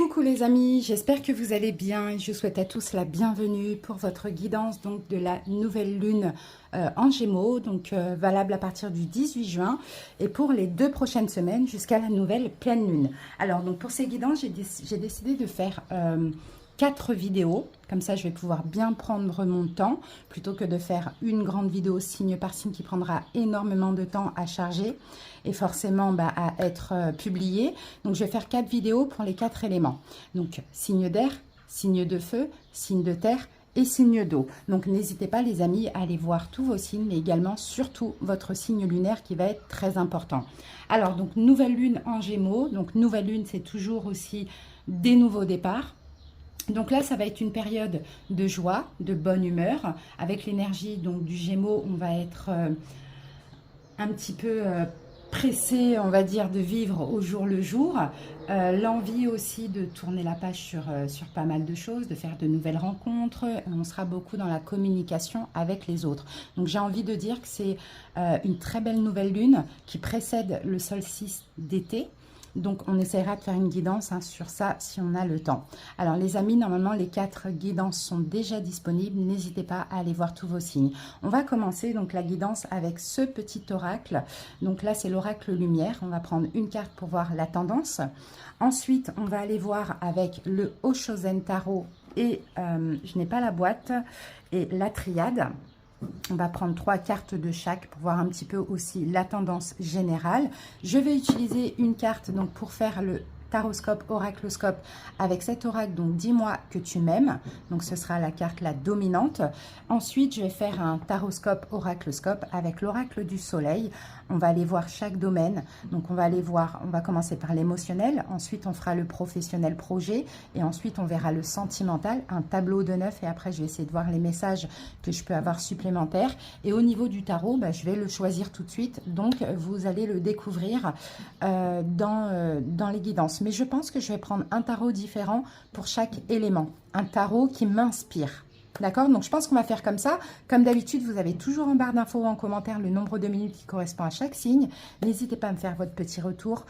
Coucou les amis, j'espère que vous allez bien et je souhaite à tous la bienvenue pour votre guidance donc de la nouvelle lune en Gémeaux, donc valable à partir du 18 juin et pour les 2 prochaines semaines jusqu'à la nouvelle pleine lune. Alors donc pour ces guidances, j'ai décidé de faire 4 vidéos, comme ça je vais pouvoir bien prendre mon temps plutôt que de faire une grande vidéo signe par signe qui prendra énormément de temps à charger et forcément à être publiée. Donc je vais faire 4 vidéos pour les 4 éléments. Donc signe d'air, signe de feu, signe de terre et signe d'eau. Donc n'hésitez pas les amis à aller voir tous vos signes, mais également surtout votre signe lunaire qui va être très important. Alors donc nouvelle lune en Gémeaux, donc nouvelle lune c'est toujours aussi des nouveaux départs. Donc là, ça va être une période de joie, de bonne humeur. Avec l'énergie donc du Gémeaux, on va être un petit peu pressé, on va dire, de vivre au jour le jour. L'envie aussi de tourner la page sur pas mal de choses, de faire de nouvelles rencontres. On sera beaucoup dans la communication avec les autres. Donc j'ai envie de dire que c'est une très belle nouvelle lune qui précède le solstice d'été. Donc, on essaiera de faire une guidance sur ça si on a le temps. Alors, les amis, normalement, les 4 guidances sont déjà disponibles. N'hésitez pas à aller voir tous vos signes. On va commencer donc la guidance avec ce petit oracle. Donc là, c'est l'oracle lumière. On va prendre une carte pour voir la tendance. Ensuite, on va aller voir avec le Oshozen Tarot et je n'ai pas la boîte et la triade. On va prendre 3 cartes de chaque pour voir un petit peu aussi la tendance générale. Je vais utiliser une carte donc pour faire le taroscope, oracloscope avec cet oracle. Donc dis-moi que tu m'aimes. Donc ce sera la carte la dominante. Ensuite, je vais faire un taroscope, oracloscope avec l'oracle du soleil. On va aller voir chaque domaine. Donc on va aller voir, on va commencer par l'émotionnel. Ensuite, on fera le professionnel projet. Et ensuite, on verra le sentimental, un tableau de 9. Et après, je vais essayer de voir les messages que je peux avoir supplémentaires. Et au niveau du tarot, je vais le choisir tout de suite. Donc, vous allez le découvrir dans les guidances. Mais je pense que je vais prendre un tarot différent pour chaque élément. Un tarot qui m'inspire. D'accord? Donc, je pense qu'on va faire comme ça. Comme d'habitude, vous avez toujours en barre d'infos ou en commentaire le nombre de minutes qui correspond à chaque signe. N'hésitez pas à me faire votre petit retour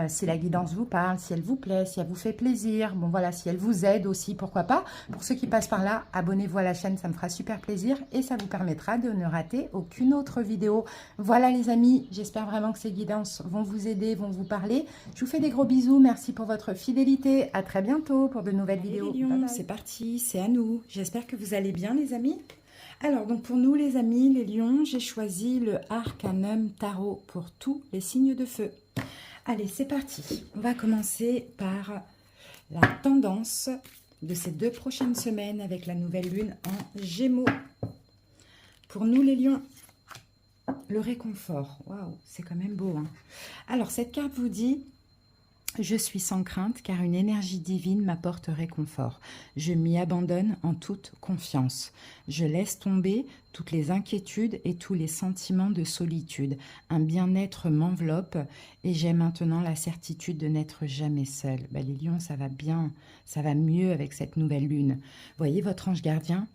si la guidance vous parle, si elle vous plaît, si elle vous fait plaisir. Bon, voilà, si elle vous aide aussi, pourquoi pas. Pour ceux qui passent par là, abonnez-vous à la chaîne, ça me fera super plaisir et ça vous permettra de ne rater aucune autre vidéo. Voilà les amis, j'espère vraiment que ces guidances vont vous aider, vont vous parler. Je vous fais des gros bisous, merci pour votre fidélité. À très bientôt pour de nouvelles vidéos. C'est parti, c'est à nous. J'espère que vous allez bien les amis. Alors donc pour nous les amis, les lions, j'ai choisi le Arcanum Tarot pour tous les signes de feu. Allez, c'est parti. On va commencer par la tendance de ces 2 prochaines semaines avec la nouvelle lune en Gémeaux. Pour nous les lions, le réconfort. Waouh, c'est quand même beau. Hein. Alors cette carte vous dit... Je suis sans crainte car une énergie divine m'apporte réconfort. Je m'y abandonne en toute confiance. Je laisse tomber toutes les inquiétudes et tous les sentiments de solitude. Un bien-être m'enveloppe et j'ai maintenant la certitude de n'être jamais seule. Les lions, ça va bien, ça va mieux avec cette nouvelle lune. Voyez votre ange gardien ?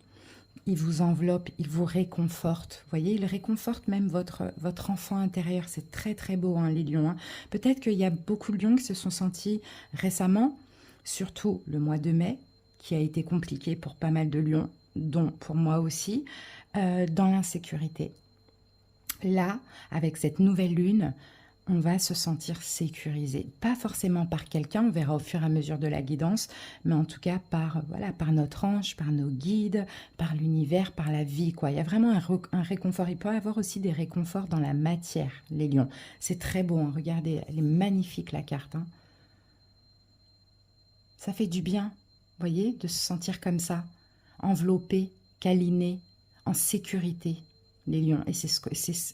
Il vous enveloppe, il vous réconforte. Vous voyez, il réconforte même votre enfant intérieur. C'est très, très beau, hein, les lions. Hein. Peut-être qu'il y a beaucoup de lions qui se sont sentis récemment, surtout le mois de mai, qui a été compliqué pour pas mal de lions, dont pour moi aussi, dans l'insécurité. Là, avec cette nouvelle lune, on va se sentir sécurisé. Pas forcément par quelqu'un, on verra au fur et à mesure de la guidance, mais en tout cas par notre ange, par nos guides, par l'univers, par la vie, quoi. Il y a vraiment un réconfort. Il peut y avoir aussi des réconforts dans la matière, les lions. C'est très beau, hein. Regardez, elle est magnifique la carte. Hein. Ça fait du bien, vous voyez, de se sentir comme ça, enveloppé, câliné, en sécurité, les lions. Et c'est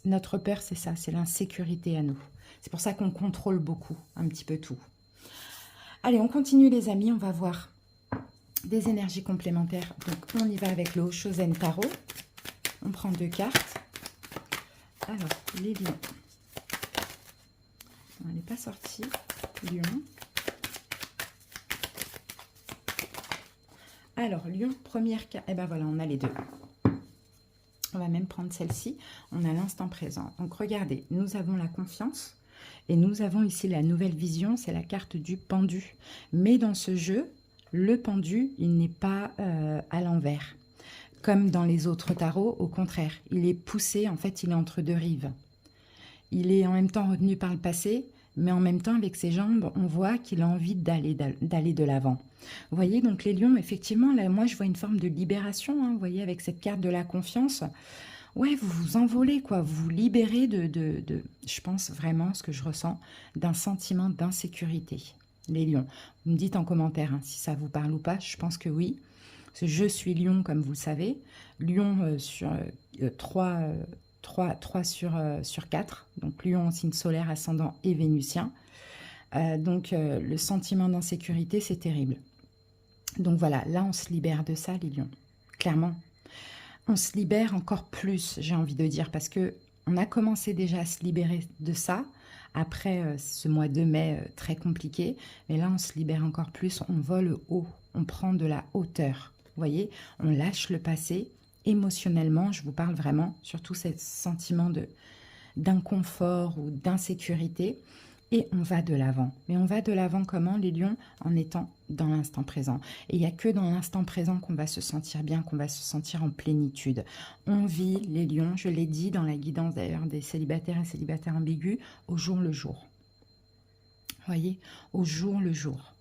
notre peur, c'est ça, c'est l'insécurité à nous. C'est pour ça qu'on contrôle beaucoup, un petit peu tout. Allez, on continue les amis, on va voir des énergies complémentaires. Donc, on y va avec le Oshozen Tarot. On prend 2 cartes. Alors, les lions. Elle n'est pas sortie. Lion. Alors, lion, première carte. Eh ben voilà, on a les 2. On va même prendre celle-ci. On a l'instant présent. Donc, regardez, nous avons la confiance. Et nous avons ici la nouvelle vision, c'est la carte du pendu. Mais dans ce jeu, le pendu, il n'est pas à l'envers. Comme dans les autres tarots, au contraire, il est poussé, en fait, il est entre deux rives. Il est en même temps retenu par le passé, mais en même temps, avec ses jambes, on voit qu'il a envie d'aller de l'avant. Vous voyez, donc les lions, effectivement, là, moi, je vois une forme de libération, hein, vous voyez, avec cette carte de la confiance. Ouais, vous vous envolez, quoi, vous vous libérez je pense vraiment, ce que je ressens, d'un sentiment d'insécurité. Les lions, vous me dites en commentaire hein, si ça vous parle ou pas, je pense que oui. Parce que je suis lion, comme vous le savez. Lion sur 3 sur 4. Donc lion en signe solaire, ascendant et vénusien. Le sentiment d'insécurité, c'est terrible. Donc voilà, là on se libère de ça, les lions. Clairement. On se libère encore plus, j'ai envie de dire, parce que on a commencé déjà à se libérer de ça, après ce mois de mai très compliqué, mais là on se libère encore plus, on vole haut, on prend de la hauteur, vous voyez, on lâche le passé, émotionnellement, je vous parle vraiment, surtout ce sentiment d'inconfort ou d'insécurité, et on va de l'avant. Mais on va de l'avant comment, les lions? En étant dans l'instant présent. Et il n'y a que dans l'instant présent qu'on va se sentir bien, qu'on va se sentir en plénitude. On vit, les lions, je l'ai dit dans la guidance d'ailleurs des célibataires et célibataires ambigus, au jour le jour. Vous voyez, au jour le jour.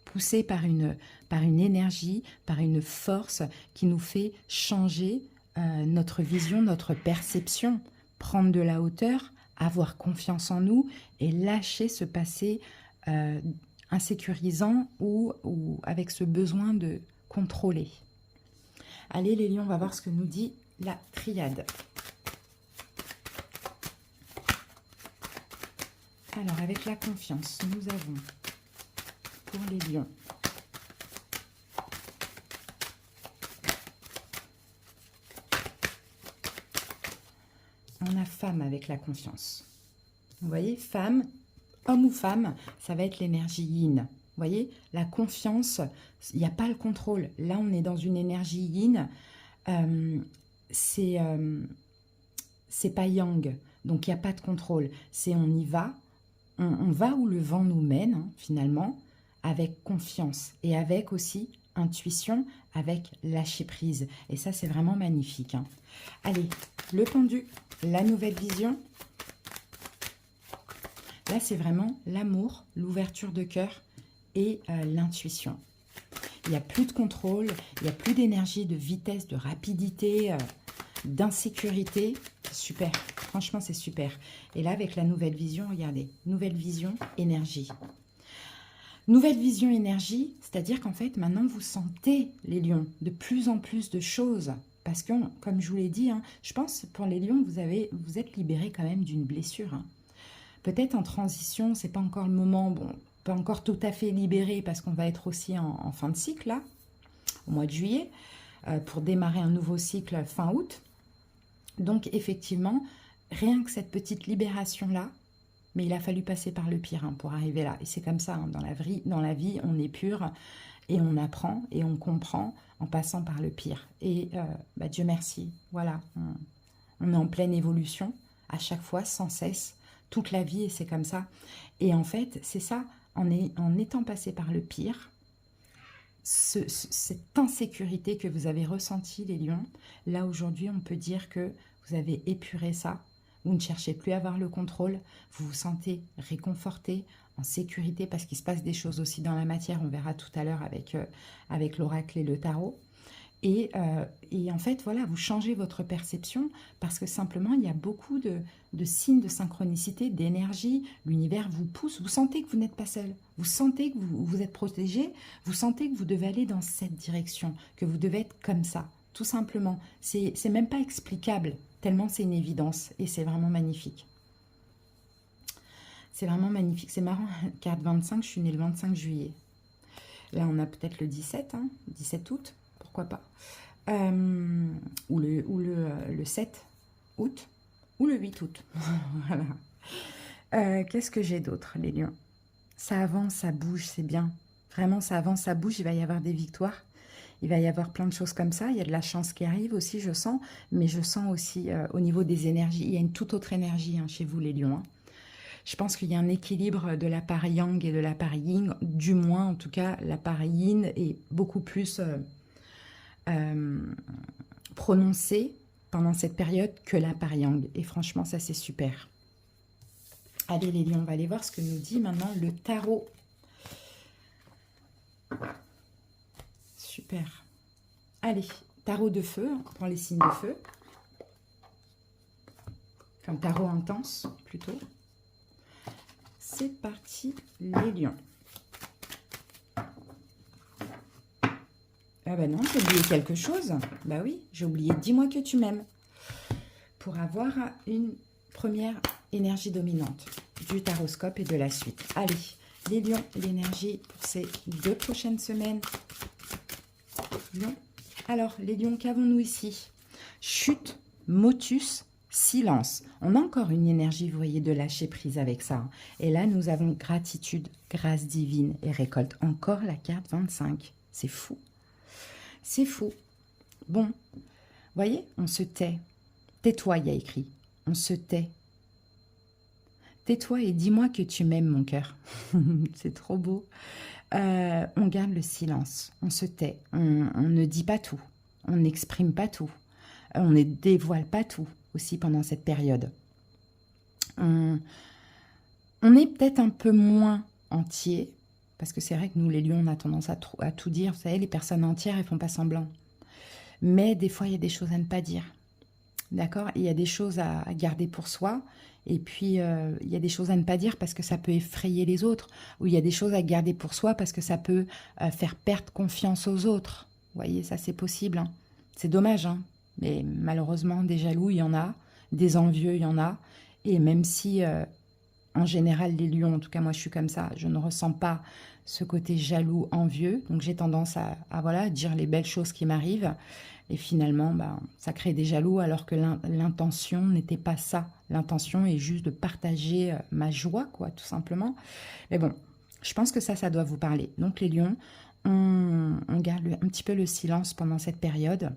Poussé par une énergie, par une force qui nous fait changer notre vision, notre perception, prendre de la hauteur, avoir confiance en nous et lâcher ce passé insécurisant ou avec ce besoin de contrôler. Allez les lions, on va voir ce que nous dit la triade. Alors avec la confiance, nous avons pour les lions on a femme avec la confiance. Vous voyez, femme, homme ou femme, ça va être l'énergie yin. Vous voyez, la confiance, il n'y a pas le contrôle. Là, on est dans une énergie yin. C'est pas yang, donc il n'y a pas de contrôle. C'est on y va, on va où le vent nous mène, hein, finalement, avec confiance et avec aussi intuition, avec lâcher prise. Et ça, c'est vraiment magnifique. Hein. Allez, le pendu, la nouvelle vision. Là, c'est vraiment l'amour, l'ouverture de cœur et l'intuition. Il n'y a plus de contrôle, il n'y a plus d'énergie, de vitesse, de rapidité, d'insécurité. Super, franchement, c'est super. Et là, avec la nouvelle vision, regardez, nouvelle vision, énergie. Nouvelle vision, énergie, c'est-à-dire qu'en fait, maintenant, vous sentez, les lions, de plus en plus de choses. Parce que, comme je vous l'ai dit, hein, je pense pour les lions, vous êtes libérés quand même d'une blessure. Hein. Peut-être en transition, c'est pas encore le moment, bon, pas encore tout à fait libéré parce qu'on va être aussi en fin de cycle, là, au mois de juillet, pour démarrer un nouveau cycle fin août. Donc, effectivement, rien que cette petite libération-là, mais il a fallu passer par le pire hein, pour arriver là. Et c'est comme ça, hein, dans la vie, on est pur et on apprend et on comprend en passant par le pire. Et Dieu merci, voilà, on est en pleine évolution, à chaque fois, sans cesse, toute la vie, et c'est comme ça. Et en fait, c'est ça, en étant passé par le pire, cette insécurité que vous avez ressentie, les lions, là aujourd'hui, on peut dire que vous avez épuré ça. Vous ne cherchez plus à avoir le contrôle, vous vous sentez réconforté, en sécurité, parce qu'il se passe des choses aussi dans la matière, on verra tout à l'heure avec l'oracle et le tarot. Et en fait, voilà, vous changez votre perception parce que simplement, il y a beaucoup de signes de synchronicité, d'énergie. L'univers vous pousse, vous sentez que vous n'êtes pas seul. Vous sentez que vous êtes protégé, vous sentez que vous devez aller dans cette direction, que vous devez être comme ça, tout simplement. C'est même pas explicable, tellement c'est une évidence et c'est vraiment magnifique. C'est vraiment magnifique. C'est marrant, carte 25, je suis née le 25 juillet. Là, on a peut-être le 17, hein, 17 août. Pourquoi pas, ou le 7 août, ou le 8 août. Voilà. Qu'est-ce que j'ai d'autre, les lions? Ça avance, ça bouge, c'est bien. Vraiment, ça avance, ça bouge, il va y avoir des victoires. Il va y avoir plein de choses comme ça. Il y a de la chance qui arrive aussi, je sens. Mais je sens aussi, au niveau des énergies, il y a une toute autre énergie hein, chez vous, les lions. Hein. Je pense qu'il y a un équilibre de la part yang et de la part yin. Du moins, en tout cas, la part yin est beaucoup plus prononcée pendant cette période que la part yang. Et franchement, ça, c'est super. Allez, les lions, on va aller voir ce que nous dit maintenant le tarot. Super. Allez, tarot de feu, pour les signes de feu. Enfin, tarot intense, plutôt. C'est parti, les lions. Ah bah non, j'ai oublié quelque chose. Bah oui, j'ai oublié. Dis-moi que tu m'aimes. Pour avoir une première énergie dominante du taroscope et de la suite. Allez, les lions, l'énergie pour ces 2 prochaines semaines. Lions. Alors, les lions, qu'avons-nous ici? Chute, motus, silence. On a encore une énergie, vous voyez, de lâcher prise avec ça. Et là, nous avons gratitude, grâce divine et récolte. Encore la carte 25. C'est fou. C'est fou. Bon, voyez, on se tait. Tais-toi, il y a écrit. On se tait. Tais-toi et dis-moi que tu m'aimes, mon cœur. C'est trop beau. On garde le silence. On se tait. On ne dit pas tout. On n'exprime pas tout. On ne dévoile pas tout aussi pendant cette période. On est peut-être un peu moins entier, parce que c'est vrai que nous, les lions, on a tendance à tout dire. Vous savez, les personnes entières, elles ne font pas semblant. Mais des fois, il y a des choses à ne pas dire. D'accord? Il y a des choses à garder pour soi. Et puis, il y a des choses à ne pas dire parce que ça peut effrayer les autres. Ou il y a des choses à garder pour soi parce que ça peut faire perdre confiance aux autres. Vous voyez, ça, c'est possible. Hein. C'est dommage, hein. Mais malheureusement, des jaloux, il y en a. Des envieux, il y en a. Et même si, en général, les lions, en tout cas, moi, je suis comme ça, je ne ressens pas ce côté jaloux, envieux. Donc, j'ai tendance à voilà, dire les belles choses qui m'arrivent. Et finalement, bah, ça crée des jaloux alors que l'intention n'était pas ça. L'intention est juste de partager ma joie, quoi, tout simplement. Mais bon, je pense que ça doit vous parler. Donc les lions, on garde un petit peu le silence pendant cette période.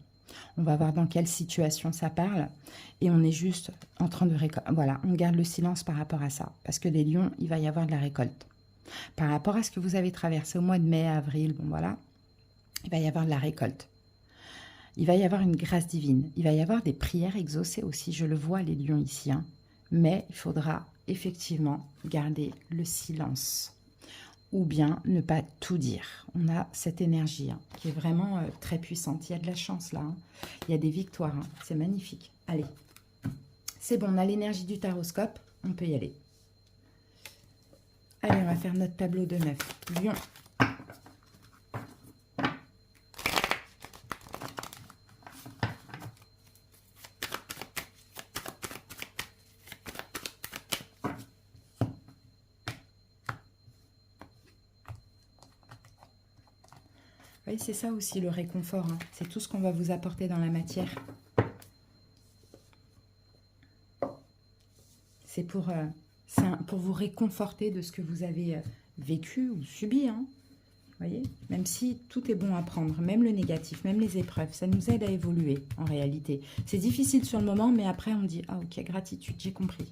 On va voir dans quelle situation ça parle. Et on est juste en train de récolter. Voilà, on garde le silence par rapport à ça. Parce que les lions, il va y avoir de la récolte. Par rapport à ce que vous avez traversé au mois de mai, avril, bon voilà, il va y avoir de la récolte. Il va y avoir une grâce divine. Il va y avoir des prières exaucées aussi. Je le vois, les lions ici. Hein. Mais il faudra effectivement garder le silence. Ou bien ne pas tout dire. On a cette énergie hein, qui est vraiment très puissante. Il y a de la chance là. Hein. Il y a des victoires. Hein. C'est magnifique. Allez. C'est bon, on a l'énergie du taroscope. On peut y aller. Allez, on va faire notre tableau de 9. Lion. Oui, c'est ça aussi le réconfort. Hein. C'est tout ce qu'on va vous apporter dans la matière. C'est pour vous réconforter de ce que vous avez vécu ou subi. Hein. Vous voyez? Même si tout est bon à prendre, même le négatif, même les épreuves, ça nous aide à évoluer en réalité. C'est difficile sur le moment, mais après on dit « Ah ok, gratitude, j'ai compris ».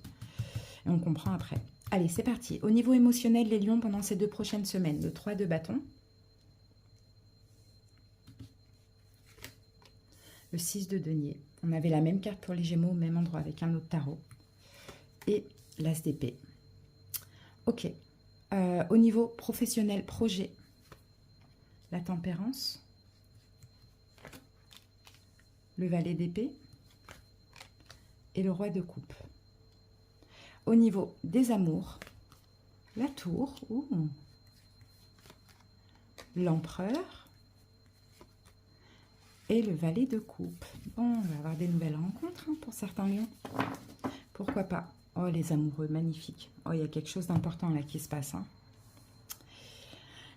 Et on comprend après. Allez, c'est parti. Au niveau émotionnel, les lions, pendant ces 2 prochaines semaines, le 3 de bâton. Le 6 de denier. On avait la même carte pour les Gémeaux, au même endroit, avec un autre tarot. Et l'As d'épée. Ok. Au niveau professionnel, projet. La tempérance. Le valet d'épée. Et le roi de coupe. Au niveau des amours, la tour. L'empereur. Et le valet de coupe. Bon, on va avoir des nouvelles rencontres hein, pour certains lions. Pourquoi pas? Oh, les amoureux, magnifique. Oh, il y a quelque chose d'important là qui se passe. Hein.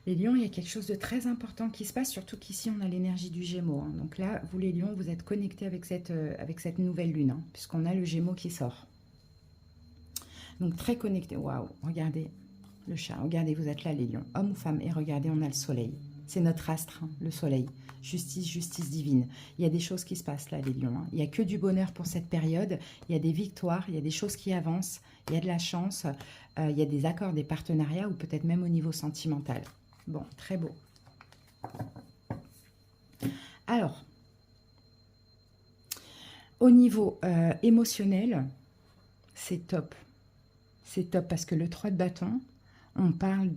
Les lions, il y a quelque chose de très important qui se passe, surtout qu'ici, on a l'énergie du Gémeaux. Hein. Donc là, vous les lions, vous êtes connectés avec cette nouvelle lune, hein, puisqu'on a le Gémeaux qui sort. Donc très connectés. Waouh, regardez le chat. Regardez, vous êtes là, les lions, hommes ou femmes. Et regardez, on a le soleil. C'est notre astre, hein, le soleil. Justice, justice divine. Il y a des choses qui se passent là, les lions. Hein. Il n'y a que du bonheur pour cette période. Il y a des victoires, il y a des choses qui avancent. il y a de la chance, il y a des accords, des partenariats ou peut-être même au niveau sentimental. Bon, très beau. Alors, au niveau émotionnel, c'est top. C'est top parce que le 3 de bâton, on parle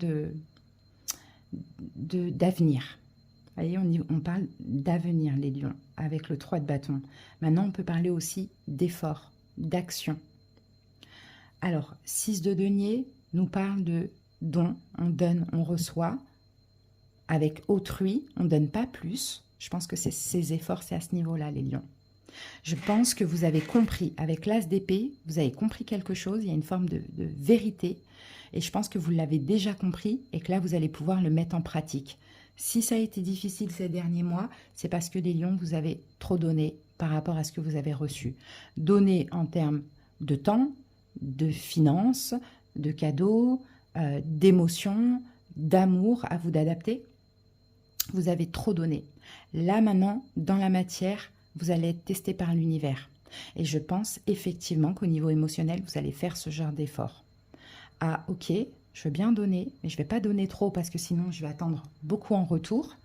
d'avenir. Vous voyez, on parle d'avenir, les lions, avec le 3 de bâton. Maintenant, on peut parler aussi d'effort, d'action. Alors, 6 de denier nous parle de don, on donne, on reçoit. Avec autrui, on ne donne pas plus. Je pense que ces efforts, c'est à ce niveau-là, les lions. Je pense que vous avez compris, avec l'as d'épée, vous avez compris quelque chose, il y a une forme de vérité. Et je pense que vous l'avez déjà compris et que là, vous allez pouvoir le mettre en pratique. Si ça a été difficile ces derniers mois, c'est parce que les lions, vous avez trop donné par rapport à ce que vous avez reçu. Donné en termes de temps, de finances, de cadeaux, d'émotions, d'amour, à vous d'adapter. Vous avez trop donné. Là, maintenant, dans la matière, vous allez être testé par l'univers. Et je pense effectivement qu'au niveau émotionnel, vous allez faire ce genre d'effort. Ah, ok, je veux bien donner, mais je ne vais pas donner trop parce que sinon, je vais attendre beaucoup en retour.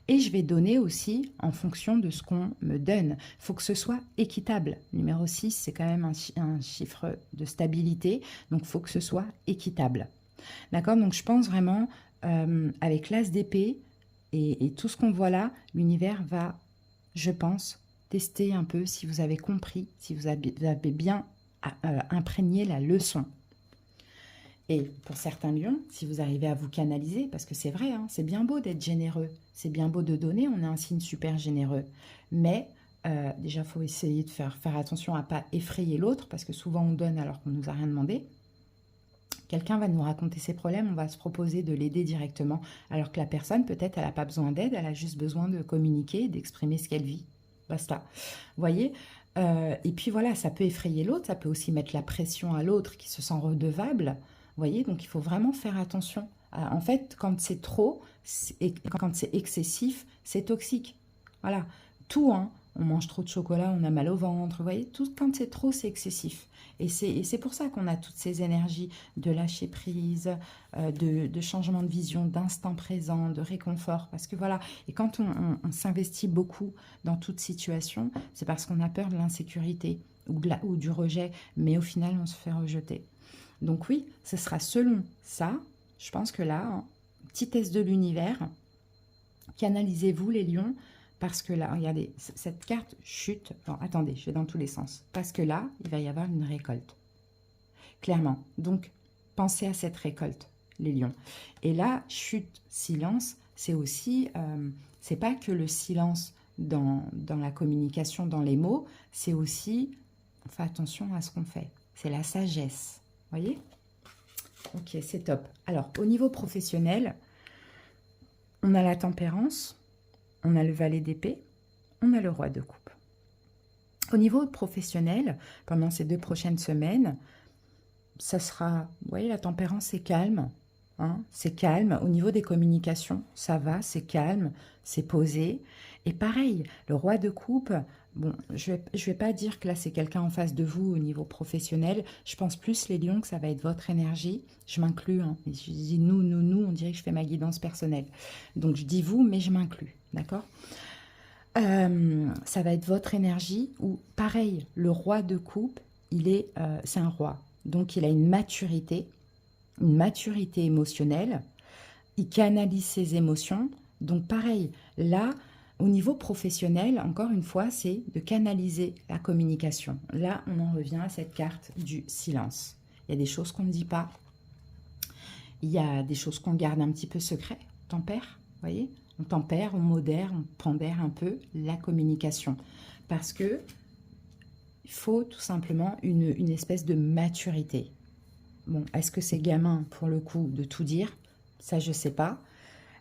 Et je vais donner aussi en fonction de ce qu'on me donne. Il faut que ce soit équitable. Numéro 6, c'est quand même un chiffre de stabilité. Donc, il faut que ce soit équitable. D'accord? Donc, je pense vraiment, avec l'as d'épée et tout ce qu'on voit là, l'univers va, je pense, tester un peu si vous avez compris, si vous avez bien imprégné la leçon. Et pour certains lions, si vous arrivez à vous canaliser, parce que c'est vrai, hein, c'est bien beau d'être généreux, c'est bien beau de donner, on est un signe super généreux. Mais déjà, il faut essayer de faire attention à ne pas effrayer l'autre, parce que souvent on donne alors qu'on ne nous a rien demandé. Quelqu'un va nous raconter ses problèmes, on va se proposer de l'aider directement, alors que la personne, peut-être, elle n'a pas besoin d'aide, elle a juste besoin de communiquer, d'exprimer ce qu'elle vit. Basta. Vous voyez, et puis voilà, ça peut effrayer l'autre, ça peut aussi mettre la pression à l'autre qui se sent redevable. Vous voyez, donc il faut vraiment faire attention. En fait, quand c'est trop, et quand c'est excessif, c'est toxique. Voilà, tout, hein. On mange trop de chocolat, on a mal au ventre. Vous voyez, tout, quand c'est trop, c'est excessif. Et c'est pour ça qu'on a toutes ces énergies de lâcher prise, de changement de vision, d'instant présent, de réconfort. Parce que voilà, et quand on s'investit beaucoup dans toute situation, c'est parce qu'on a peur de l'insécurité ou du rejet. Mais au final, on se fait rejeter. Donc oui, ce sera selon ça. Je pense que là, hein, petit test de l'univers, canalisez-vous les lions. Parce que là, regardez, cette carte chute. Non, attendez, je vais dans tous les sens. Parce que là, il va y avoir une récolte. Clairement. Donc, pensez à cette récolte, les lions. Et là, chute, silence, c'est aussi... c'est pas que le silence dans la communication, dans les mots. C'est aussi... On fait attention à ce qu'on fait. C'est la sagesse. Vous voyez? Ok, c'est top. Alors, au niveau professionnel, on a la tempérance. On a le valet d'épée, on a le roi de coupe. Au niveau professionnel, pendant ces 2 prochaines semaines, ça sera, vous voyez, la tempérance, c'est calme. Hein, c'est calme. Au niveau des communications, ça va, c'est calme, c'est posé. Et pareil, le roi de coupe, bon, je vais pas dire que là, c'est quelqu'un en face de vous au niveau professionnel. Je pense plus, les lions, que ça va être votre énergie. Je m'inclus. Hein, je dis nous, on dirait que je fais ma guidance personnelle. Donc, je dis vous, mais je m'inclus. D'accord? Ça va être votre énergie ou pareil, le roi de coupe, c'est un roi. Donc, il a une maturité émotionnelle. Il canalise ses émotions. Donc, pareil, là, au niveau professionnel, encore une fois, c'est de canaliser la communication. Là, on en revient à cette carte du silence. Il y a des choses qu'on ne dit pas. Il y a des choses qu'on garde un petit peu secret. Tempère, vous voyez? On tempère, on modère, on pondère un peu la communication. Parce que il faut tout simplement une espèce de maturité. Bon, est-ce que c'est gamin, pour le coup, de tout dire? Ça, je ne sais pas.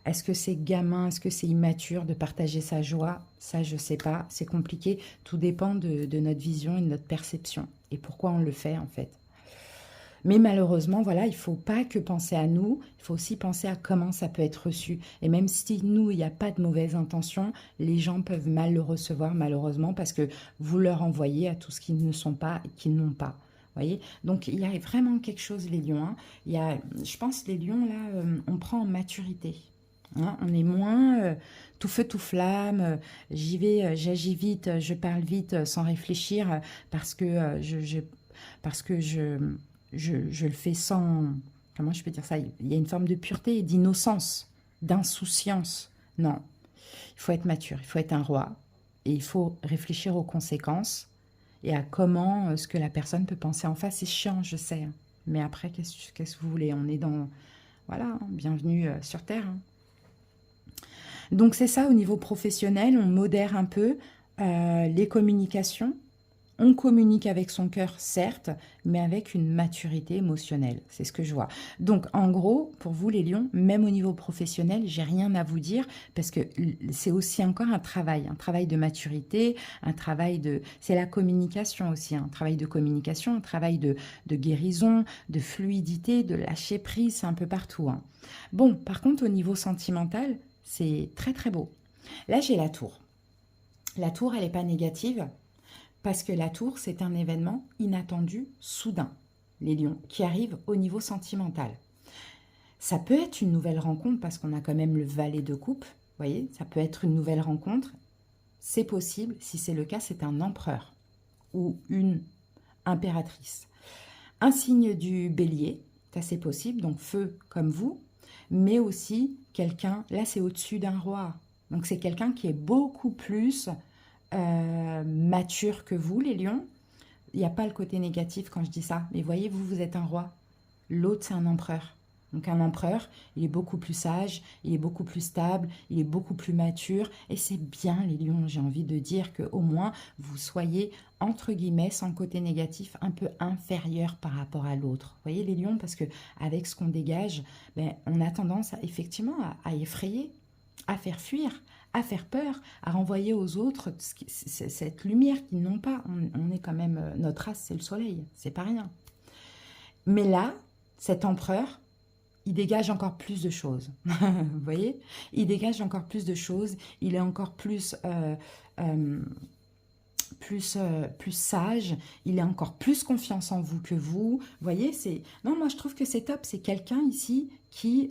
Est-ce que c'est gamin, est-ce que c'est immature de partager sa joie? Ça, je ne sais pas. C'est compliqué. Tout dépend de notre vision et de notre perception. Et pourquoi on le fait, en fait. Mais malheureusement, voilà, il ne faut pas que penser à nous, il faut aussi penser à comment ça peut être reçu. Et même si nous, il n'y a pas de mauvaise intention, les gens peuvent mal le recevoir malheureusement parce que vous leur envoyez à tout ce qu'ils ne sont pas et qu'ils n'ont pas. Voyez, donc il y a vraiment quelque chose, les lions. Hein. Il y a, je pense, les lions, là, on prend en maturité. Hein. On est moins tout feu, tout flamme. J'y vais, j'agis vite, je parle vite sans réfléchir parce que, parce que je le fais sans... Comment je peux dire ça? Il y a une forme de pureté et d'innocence, d'insouciance. Non, il faut être mature, il faut être un roi et il faut réfléchir aux conséquences et à comment ce que la personne peut penser en face. C'est chiant, je sais. Hein. Mais après, qu'est-ce que vous voulez? On est dans... Voilà, hein, bienvenue sur Terre. Hein. Donc c'est ça, au niveau professionnel, on modère un peu les communications. On communique avec son cœur, certes, mais avec une maturité émotionnelle. C'est ce que je vois. Donc, en gros, pour vous, les lions, même au niveau professionnel, j'ai rien à vous dire parce que c'est aussi encore un travail de maturité, un travail de... C'est la communication aussi, un travail de communication, un travail de guérison, de fluidité, de lâcher prise, c'est un peu partout. Hein. Bon, par contre, au niveau sentimental, c'est très, très beau. Là, j'ai la tour. La tour, elle n'est pas négative. Parce que la tour, c'est un événement inattendu, soudain, les lions, qui arrive au niveau sentimental. Ça peut être une nouvelle rencontre, parce qu'on a quand même le valet de coupe, vous voyez, ça peut être une nouvelle rencontre. C'est possible, si c'est le cas, c'est un empereur ou une impératrice. Un signe du bélier, ça c'est possible, donc feu comme vous, mais aussi quelqu'un, là c'est au-dessus d'un roi, donc c'est quelqu'un qui est beaucoup plus... mature que vous, les lions. Il n'y a pas le côté négatif quand je dis ça. Mais voyez, vous, vous êtes un roi. L'autre, c'est un empereur. Donc un empereur, il est beaucoup plus sage, il est beaucoup plus stable, il est beaucoup plus mature. Et c'est bien, les lions, j'ai envie de dire qu'au moins, vous soyez, entre guillemets, sans côté négatif, un peu inférieur par rapport à l'autre. Vous voyez, les lions, parce que avec ce qu'on dégage, ben, on a tendance, effectivement, à effrayer, à faire fuir, à faire peur, à renvoyer aux autres cette lumière qu'ils n'ont pas. On est quand même, notre race, c'est le soleil, c'est pas rien. Mais là, cet empereur, il dégage encore plus de choses. Vous voyez? Il dégage encore plus de choses, il est encore plus... plus sage, il a encore plus confiance en vous que vous. Vous voyez, c'est... Non, moi je trouve que c'est top, c'est quelqu'un ici qui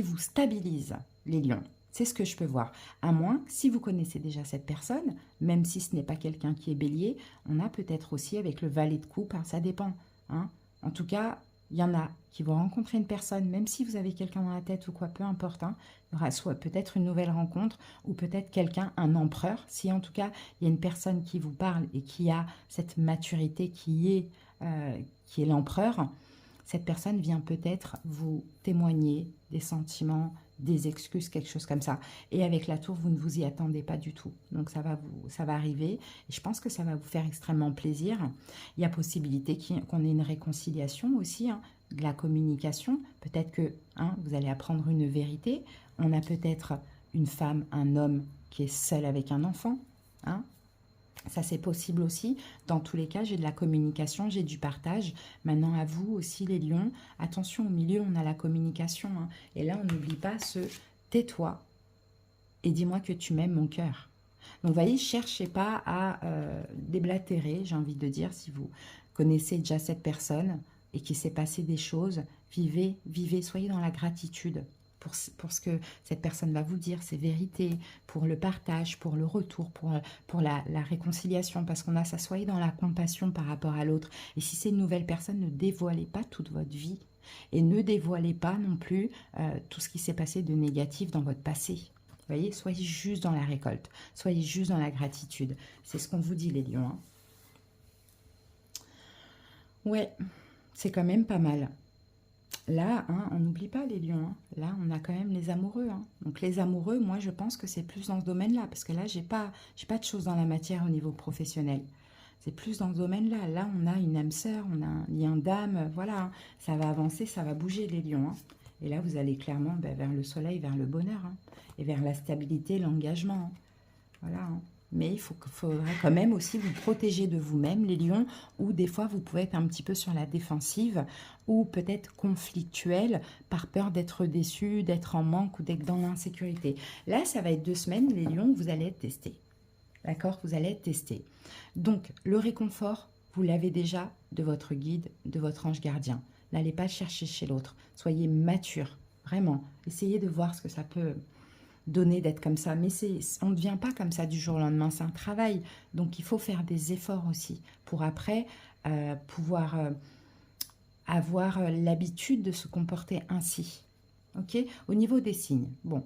vous stabilise, les lions. C'est ce que je peux voir. À moins, si vous connaissez déjà cette personne, même si ce n'est pas quelqu'un qui est bélier, on a peut-être aussi avec le valet de coupe, hein, ça dépend. Hein. En tout cas, il y en a qui vont rencontrer une personne, même si vous avez quelqu'un dans la tête ou quoi, peu importe. Hein, il y aura soit peut-être une nouvelle rencontre ou peut-être quelqu'un, un empereur. Si en tout cas, il y a une personne qui vous parle et qui a cette maturité qui est l'empereur, cette personne vient peut-être vous témoigner des sentiments, des excuses, quelque chose comme ça. Et avec la tour, vous ne vous y attendez pas du tout. Donc ça va arriver. Et je pense que ça va vous faire extrêmement plaisir. Il y a possibilité qu'on ait une réconciliation aussi, hein, de la communication. Peut-être que vous allez apprendre une vérité. On a peut-être une femme, un homme qui est seul avec un enfant. Hein. Ça, c'est possible aussi. Dans tous les cas, j'ai de la communication, j'ai du partage. Maintenant, à vous aussi, les lions. Attention, au milieu, on a la communication. Hein. Et là, on n'oublie pas ce « tais-toi et dis-moi que tu m'aimes, mon cœur ». Donc, vous voyez, cherchez pas à déblatérer, j'ai envie de dire, si vous connaissez déjà cette personne et qu'il s'est passé des choses, vivez, soyez dans la gratitude. Pour ce que cette personne va vous dire, ses vérités, pour le partage, pour le retour, pour la réconciliation, parce qu'on a ça, soyez dans la compassion par rapport à l'autre. Et si c'est une nouvelle personne, ne dévoilez pas toute votre vie et ne dévoilez pas non plus tout ce qui s'est passé de négatif dans votre passé. Vous voyez, soyez juste dans la récolte, soyez juste dans la gratitude. C'est ce qu'on vous dit, les lions. Hein. Ouais, c'est quand même pas mal. Là, hein, on n'oublie pas les lions. Hein. Là, on a quand même les amoureux. Hein. Donc, les amoureux, moi, je pense que c'est plus dans ce domaine-là. Parce que là, j'ai pas de choses dans la matière au niveau professionnel. C'est plus dans ce domaine-là. Là, on a une âme sœur, on a un lien d'âme. Voilà, hein. Ça va avancer, ça va bouger, les lions. Hein. Et là, vous allez clairement vers le soleil, vers le bonheur. Hein. Et vers la stabilité, l'engagement. Hein. Voilà, hein. Mais il faudra quand même aussi vous protéger de vous-même, les lions, ou des fois vous pouvez être un petit peu sur la défensive, ou peut-être conflictuel, par peur d'être déçu, d'être en manque ou d'être dans l'insécurité. Là, ça va être 2 semaines, les lions, vous allez être testés. D'accord? Vous allez être testés. Donc, le réconfort, vous l'avez déjà de votre guide, de votre ange gardien. N'allez pas chercher chez l'autre. Soyez mature, vraiment. Essayez de voir ce que ça peut donner d'être comme ça. Mais on ne devient pas comme ça du jour au lendemain. C'est un travail. Donc, il faut faire des efforts aussi pour après pouvoir avoir l'habitude de se comporter ainsi. Ok? Au niveau des signes, bon,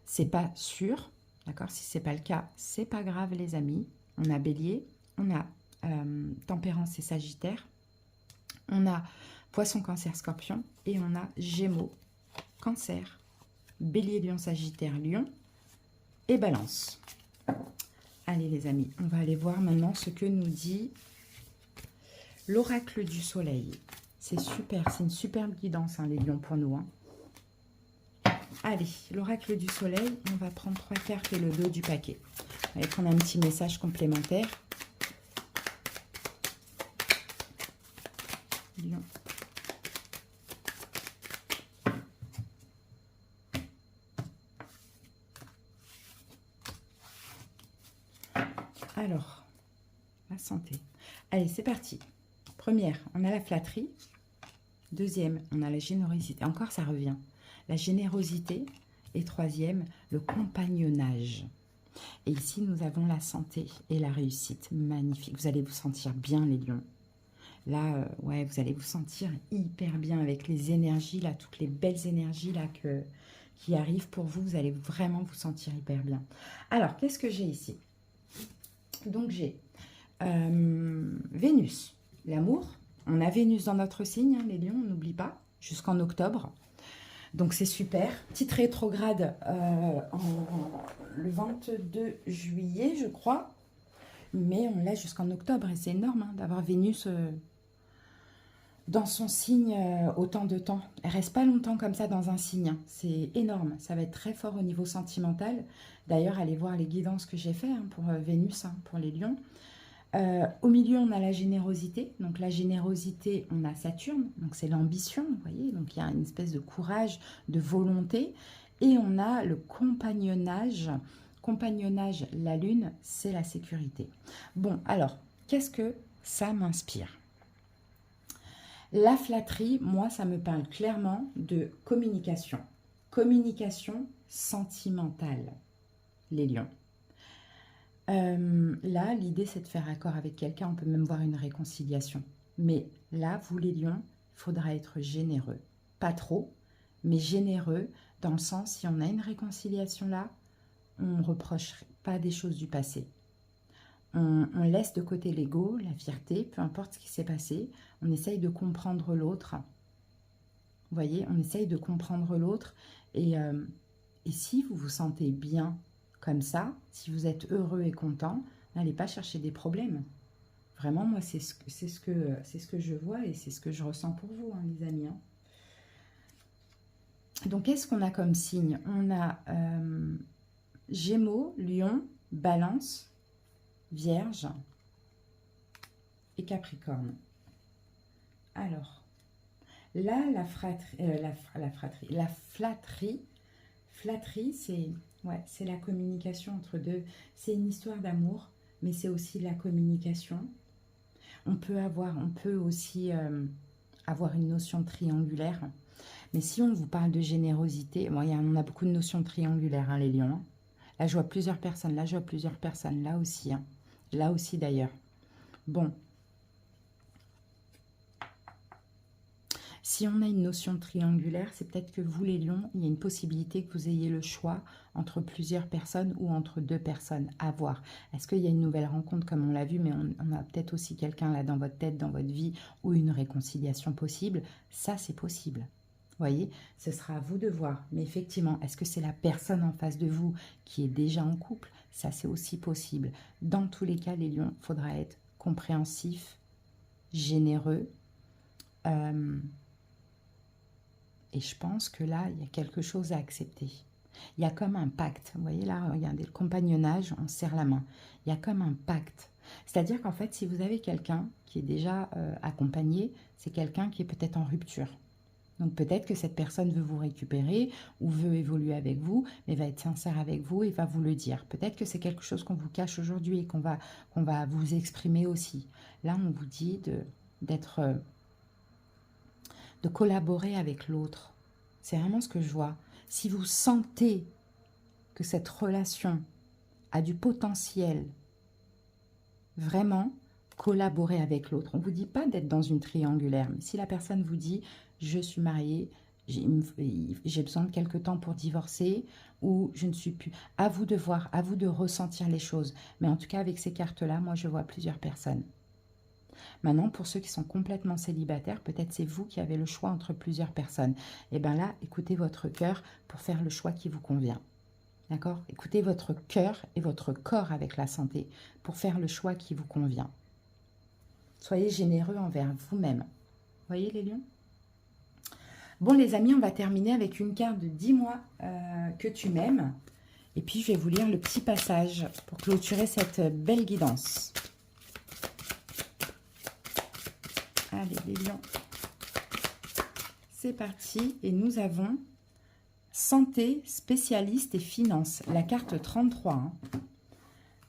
c'est pas sûr. D'accord? Si c'est pas le cas, c'est pas grave, les amis. On a Bélier, on a Tempérance et Sagittaire, on a Poisson, Cancer, Scorpion et on a Gémeaux, Cancer, Bélier, Lion, Sagittaire, Lion et Balance. Allez les amis, on va aller voir maintenant ce que nous dit l'oracle du soleil. C'est super, c'est une superbe guidance, hein, les lions, pour nous. Hein. Allez, l'oracle du soleil, on va prendre 3 cartes et le dos du paquet. On va prendre un petit message complémentaire. Lion. Alors, la santé. Allez, c'est parti. Première, on a la flatterie. Deuxième, on a la générosité. Encore, ça revient. La générosité. Et troisième, le compagnonnage. Et ici, nous avons la santé et la réussite. Magnifique. Vous allez vous sentir bien, les lions. Là, ouais, vous allez vous sentir hyper bien avec les énergies, là, toutes les belles énergies là qui arrivent pour vous. Vous allez vraiment vous sentir hyper bien. Alors, qu'est-ce que j'ai ici? Donc, j'ai Vénus, l'amour. On a Vénus dans notre signe, hein, les lions, on n'oublie pas, jusqu'en octobre. Donc, c'est super. Petite rétrograde le 22 juillet, je crois. Mais on l'a jusqu'en octobre et c'est énorme hein, d'avoir Vénus dans son signe autant de temps. Elle reste pas longtemps comme ça dans un signe. Hein. C'est énorme. Ça va être très fort au niveau sentimental. D'ailleurs, allez voir les guidances que j'ai fait hein, pour Vénus, hein, pour les lions. Au milieu, on a la générosité. Donc, la générosité, on a Saturne. Donc, c'est l'ambition, vous voyez. Donc, il y a une espèce de courage, de volonté. Et on a le compagnonnage. Compagnonnage, la lune, c'est la sécurité. Bon, alors, qu'est-ce que ça m'inspire? La flatterie, moi, ça me parle clairement de communication. Communication sentimentale, les lions. Là, l'idée, c'est de faire accord avec quelqu'un. On peut même voir une réconciliation. Mais là, vous, les lions, il faudra être généreux. Pas trop, mais généreux dans le sens, si on a une réconciliation là, on ne reproche pas des choses du passé. On laisse de côté l'ego, la fierté, peu importe ce qui s'est passé. On essaye de comprendre l'autre. Vous voyez, on essaye de comprendre l'autre. Et si vous vous sentez bien comme ça, si vous êtes heureux et content, n'allez pas chercher des problèmes. Vraiment, moi, c'est ce que je vois et c'est ce que je ressens pour vous, hein, les amis. Hein. Donc, qu'est-ce qu'on a comme signe? On a Gémeaux, Lion, Balance, Vierge et Capricorne. Alors, là, la flatterie, c'est la communication entre deux. C'est une histoire d'amour, mais c'est aussi la communication. On peut aussi avoir une notion triangulaire. Mais si on vous parle de générosité, bon, on a beaucoup de notions triangulaires, hein, les lions. Hein. Là, je vois plusieurs personnes. Là, je vois plusieurs personnes. Là aussi. Hein. Là aussi, d'ailleurs. Bon. Si on a une notion triangulaire, c'est peut-être que vous, les lions, il y a une possibilité que vous ayez le choix entre plusieurs personnes ou entre 2 personnes à voir. Est-ce qu'il y a une nouvelle rencontre, comme on l'a vu, mais on a peut-être aussi quelqu'un là dans votre tête, dans votre vie, ou une réconciliation possible. Ça, c'est possible. Vous voyez, ce sera à vous de voir. Mais effectivement, est-ce que c'est la personne en face de vous qui est déjà en couple? Ça, c'est aussi possible. Dans tous les cas, les lions, il faudra être compréhensif, généreux. Et je pense que là, il y a quelque chose à accepter. Il y a comme un pacte. Vous voyez là, regardez, le compagnonnage, on serre la main. Il y a comme un pacte. C'est-à-dire qu'en fait, si vous avez quelqu'un qui est déjà accompagné, c'est quelqu'un qui est peut-être en rupture. Donc peut-être que cette personne veut vous récupérer ou veut évoluer avec vous, mais va être sincère avec vous et va vous le dire. Peut-être que c'est quelque chose qu'on vous cache aujourd'hui et qu'on va vous exprimer aussi. Là, on vous dit de collaborer avec l'autre. C'est vraiment ce que je vois. Si vous sentez que cette relation a du potentiel, vraiment collaborer avec l'autre. On ne vous dit pas d'être dans une triangulaire, mais si la personne vous dit « je suis mariée, j'ai besoin de quelque temps pour divorcer » ou « je ne suis plus », à vous de voir, à vous de ressentir les choses. Mais en tout cas, avec ces cartes-là, moi, je vois plusieurs personnes. Maintenant, pour ceux qui sont complètement célibataires, peut-être c'est vous qui avez le choix entre plusieurs personnes. Et bien là, écoutez votre cœur pour faire le choix qui vous convient. D'accord? Écoutez votre cœur et votre corps avec la santé pour faire le choix qui vous convient. Soyez généreux envers vous-même. Voyez les lions? Bon les amis, on va terminer avec une carte de « Dis-moi que tu m'aimes ». Et puis je vais vous lire le petit passage pour clôturer cette belle guidance. Allez les lions. C'est parti et nous avons santé, spécialiste et finances. La carte 33. Hein.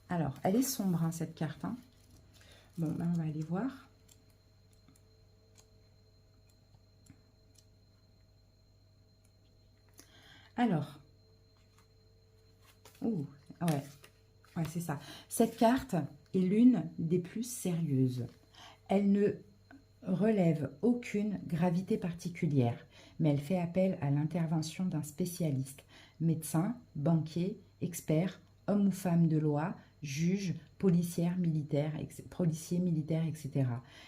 Alors, elle est sombre hein, cette carte. Hein. Bon, ben, on va aller voir. Alors, ouais, c'est ça. Cette carte est l'une des plus sérieuses. Elle ne relève aucune gravité particulière, mais elle fait appel à l'intervention d'un spécialiste, médecin, banquier, expert, homme ou femme de loi, juge, policier, militaire, etc.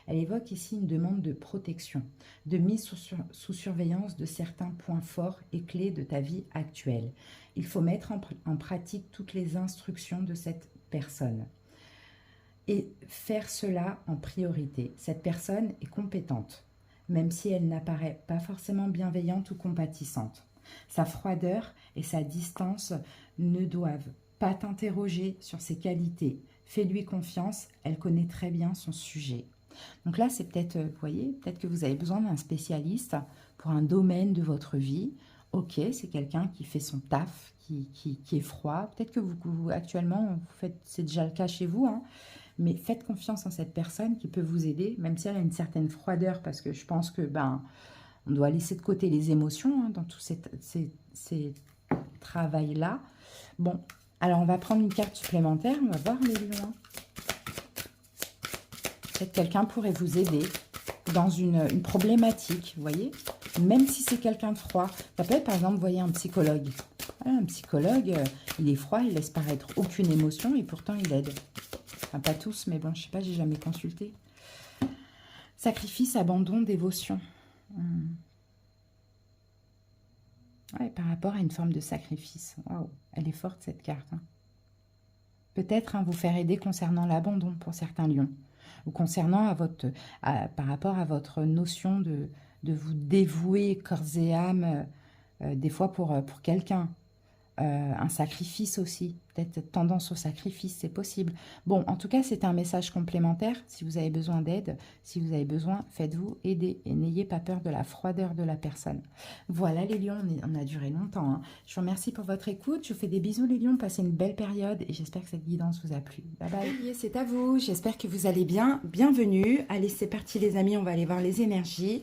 Elle évoque ici une demande de protection, de mise sous surveillance de certains points forts et clés de ta vie actuelle. Il faut mettre en pratique toutes les instructions de cette personne et faire cela en priorité. Cette personne est compétente, même si elle n'apparaît pas forcément bienveillante ou compatissante. Sa froideur et sa distance ne doivent pas t'interroger sur ses qualités. Fais-lui confiance, elle connaît très bien son sujet. Donc là, c'est peut-être, vous voyez, peut-être que vous avez besoin d'un spécialiste pour un domaine de votre vie. Ok, c'est quelqu'un qui fait son taf, qui est froid. Peut-être que vous actuellement, c'est déjà le cas chez vous, hein, mais faites confiance en cette personne qui peut vous aider, même si elle a une certaine froideur, parce que je pense que on doit laisser de côté les émotions hein, dans tous ces travails-là. Bon, alors on va prendre une carte supplémentaire, on va voir les lions. Peut-être quelqu'un pourrait vous aider dans une problématique, vous voyez, même si c'est quelqu'un de froid. Ça peut être par exemple, vous voyez, un psychologue. Voilà, un psychologue, il est froid, il laisse paraître aucune émotion et pourtant il aide. Enfin, pas tous, mais bon, je sais pas, j'ai jamais consulté. Sacrifice, abandon, dévotion. Ouais, par rapport à une forme de sacrifice. Waouh, elle est forte cette carte. Hein. Peut-être hein, vous faire aider concernant l'abandon pour certains lions. Ou concernant par rapport à votre notion de vous dévouer corps et âme, des fois pour quelqu'un. Un sacrifice aussi, peut-être tendance au sacrifice, c'est possible. Bon, en tout cas, c'est un message complémentaire. Si vous avez besoin d'aide, si vous avez besoin, faites-vous aider et n'ayez pas peur de la froideur de la personne. Voilà les lions, on a duré longtemps. Hein. Je vous remercie pour votre écoute. Je vous fais des bisous les lions, passez une belle période et j'espère que cette guidance vous a plu. Bye bye. C'est à vous, j'espère que vous allez bien. Bienvenue. Allez, c'est parti les amis, on va aller voir les énergies.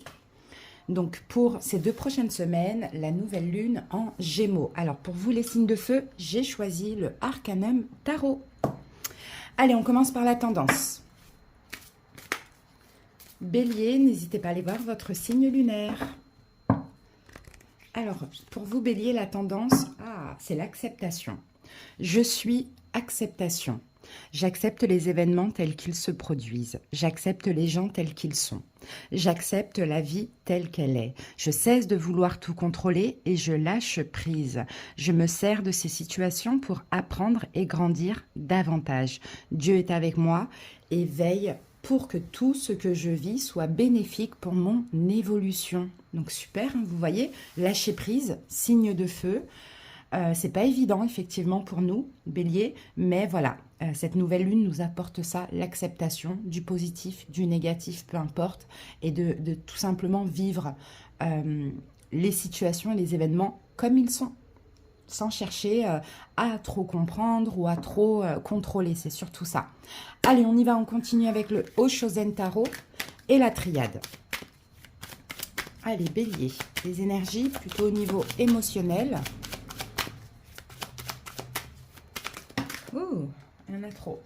Donc, pour ces 2 prochaines semaines, la nouvelle lune en Gémeaux. Alors, pour vous, les signes de feu, j'ai choisi le Arcanum Tarot. Allez, on commence par la tendance. Bélier, n'hésitez pas à aller voir votre signe lunaire. Alors, pour vous, Bélier, la tendance, c'est l'acceptation. Je suis acceptation. J'accepte les événements tels qu'ils se produisent. J'accepte les gens tels qu'ils sont. J'accepte la vie telle qu'elle est. Je cesse de vouloir tout contrôler et je lâche prise. Je me sers de ces situations pour apprendre et grandir davantage. Dieu est avec moi et veille pour que tout ce que je vis soit bénéfique pour mon évolution. Donc super, hein, vous voyez, lâcher prise, signe de feu. C'est pas évident effectivement pour nous, Bélier, mais voilà, cette nouvelle lune nous apporte ça, l'acceptation du positif, du négatif, peu importe, et de tout simplement vivre les situations et les événements comme ils sont, sans chercher à trop comprendre ou à trop contrôler. C'est surtout ça. Allez, on y va, on continue avec le Oshozen Tarot et la triade. Allez, Bélier, les énergies plutôt au niveau émotionnel. Ouh, il y en a trop.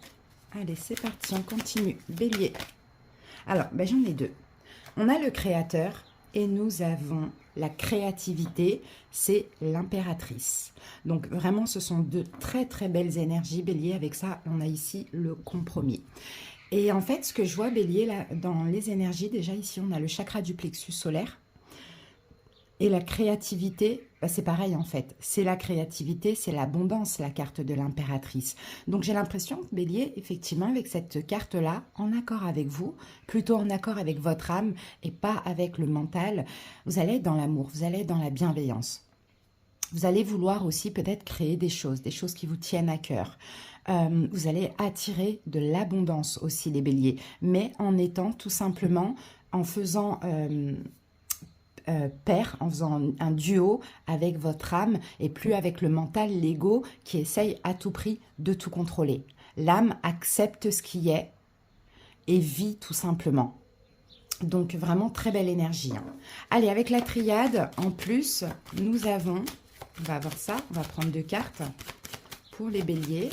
Allez, c'est parti, on continue. Bélier. Alors, ben, j'en ai deux. On a le créateur et nous avons la créativité, c'est l'impératrice. Donc, vraiment, ce sont deux très, très belles énergies, Bélier. Avec ça, on a ici le compromis. Et en fait, ce que je vois, Bélier, là, dans les énergies, déjà ici, on a le chakra du plexus solaire. Et la créativité, bah c'est pareil en fait. C'est la créativité, c'est l'abondance, la carte de l'impératrice. Donc j'ai l'impression que Bélier, effectivement, avec cette carte-là, en accord avec vous, plutôt en accord avec votre âme et pas avec le mental, vous allez être dans l'amour, vous allez être dans la bienveillance. Vous allez vouloir aussi peut-être créer des choses qui vous tiennent à cœur. Vous allez attirer de l'abondance aussi, les Béliers, mais en étant tout simplement, en faisant... pair, en faisant un duo avec votre âme et plus avec le mental, l'ego qui essaye à tout prix de tout contrôler. L'âme accepte ce qui est et vit tout simplement. Donc vraiment très belle énergie. Hein. Allez, avec la triade, en plus, nous avons, on va voir ça, on va prendre deux cartes pour les béliers.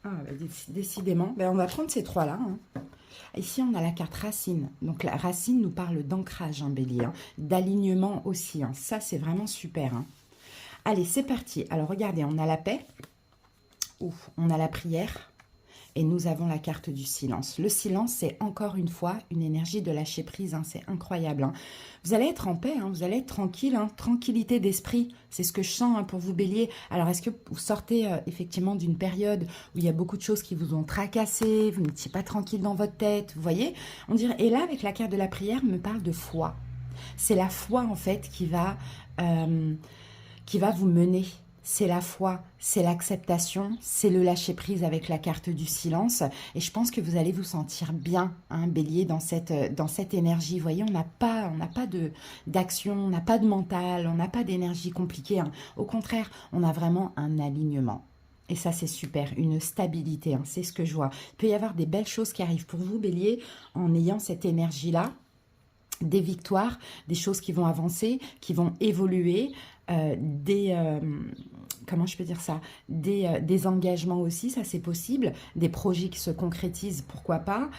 Ah, bah, décidément, ben, on va prendre ces trois-là. Hein. Ici, on a la carte racine. Donc, la racine nous parle d'ancrage, hein, bélier, hein, d'alignement aussi. Hein. Ça, c'est vraiment super. Hein. Allez, c'est parti. Alors, regardez, on a la paix, on a la prière et nous avons la carte du silence. Le silence, c'est encore une fois une énergie de lâcher prise. Hein. C'est incroyable. Hein. Vous allez être en paix, hein. Vous allez être tranquille. Hein. Tranquillité d'esprit, c'est ce que je sens hein, pour vous, bélier. Alors, est-ce que vous sortez effectivement d'une période où il y a beaucoup de choses qui vous ont tracassé, vous n'étiez pas tranquille dans votre tête, vous voyez? On dirait, et là, avec la carte de la prière, me parle de foi. C'est la foi, en fait, qui va vous mener. C'est la foi, c'est l'acceptation, c'est le lâcher-prise avec la carte du silence. Et je pense que vous allez vous sentir bien, hein, bélier, dans cette énergie. Vous voyez, on n'a pas d'action, on n'a pas de mental, on n'a pas d'énergie compliquée. Hein. Au contraire, on a vraiment un alignement. Et ça, c'est super, une stabilité, hein, c'est ce que je vois. Il peut y avoir des belles choses qui arrivent pour vous, bélier, en ayant cette énergie-là. Des victoires, des choses qui vont avancer, qui vont évoluer, comment je peux dire ça, des engagements aussi, ça c'est possible, des projets qui se concrétisent, pourquoi pas.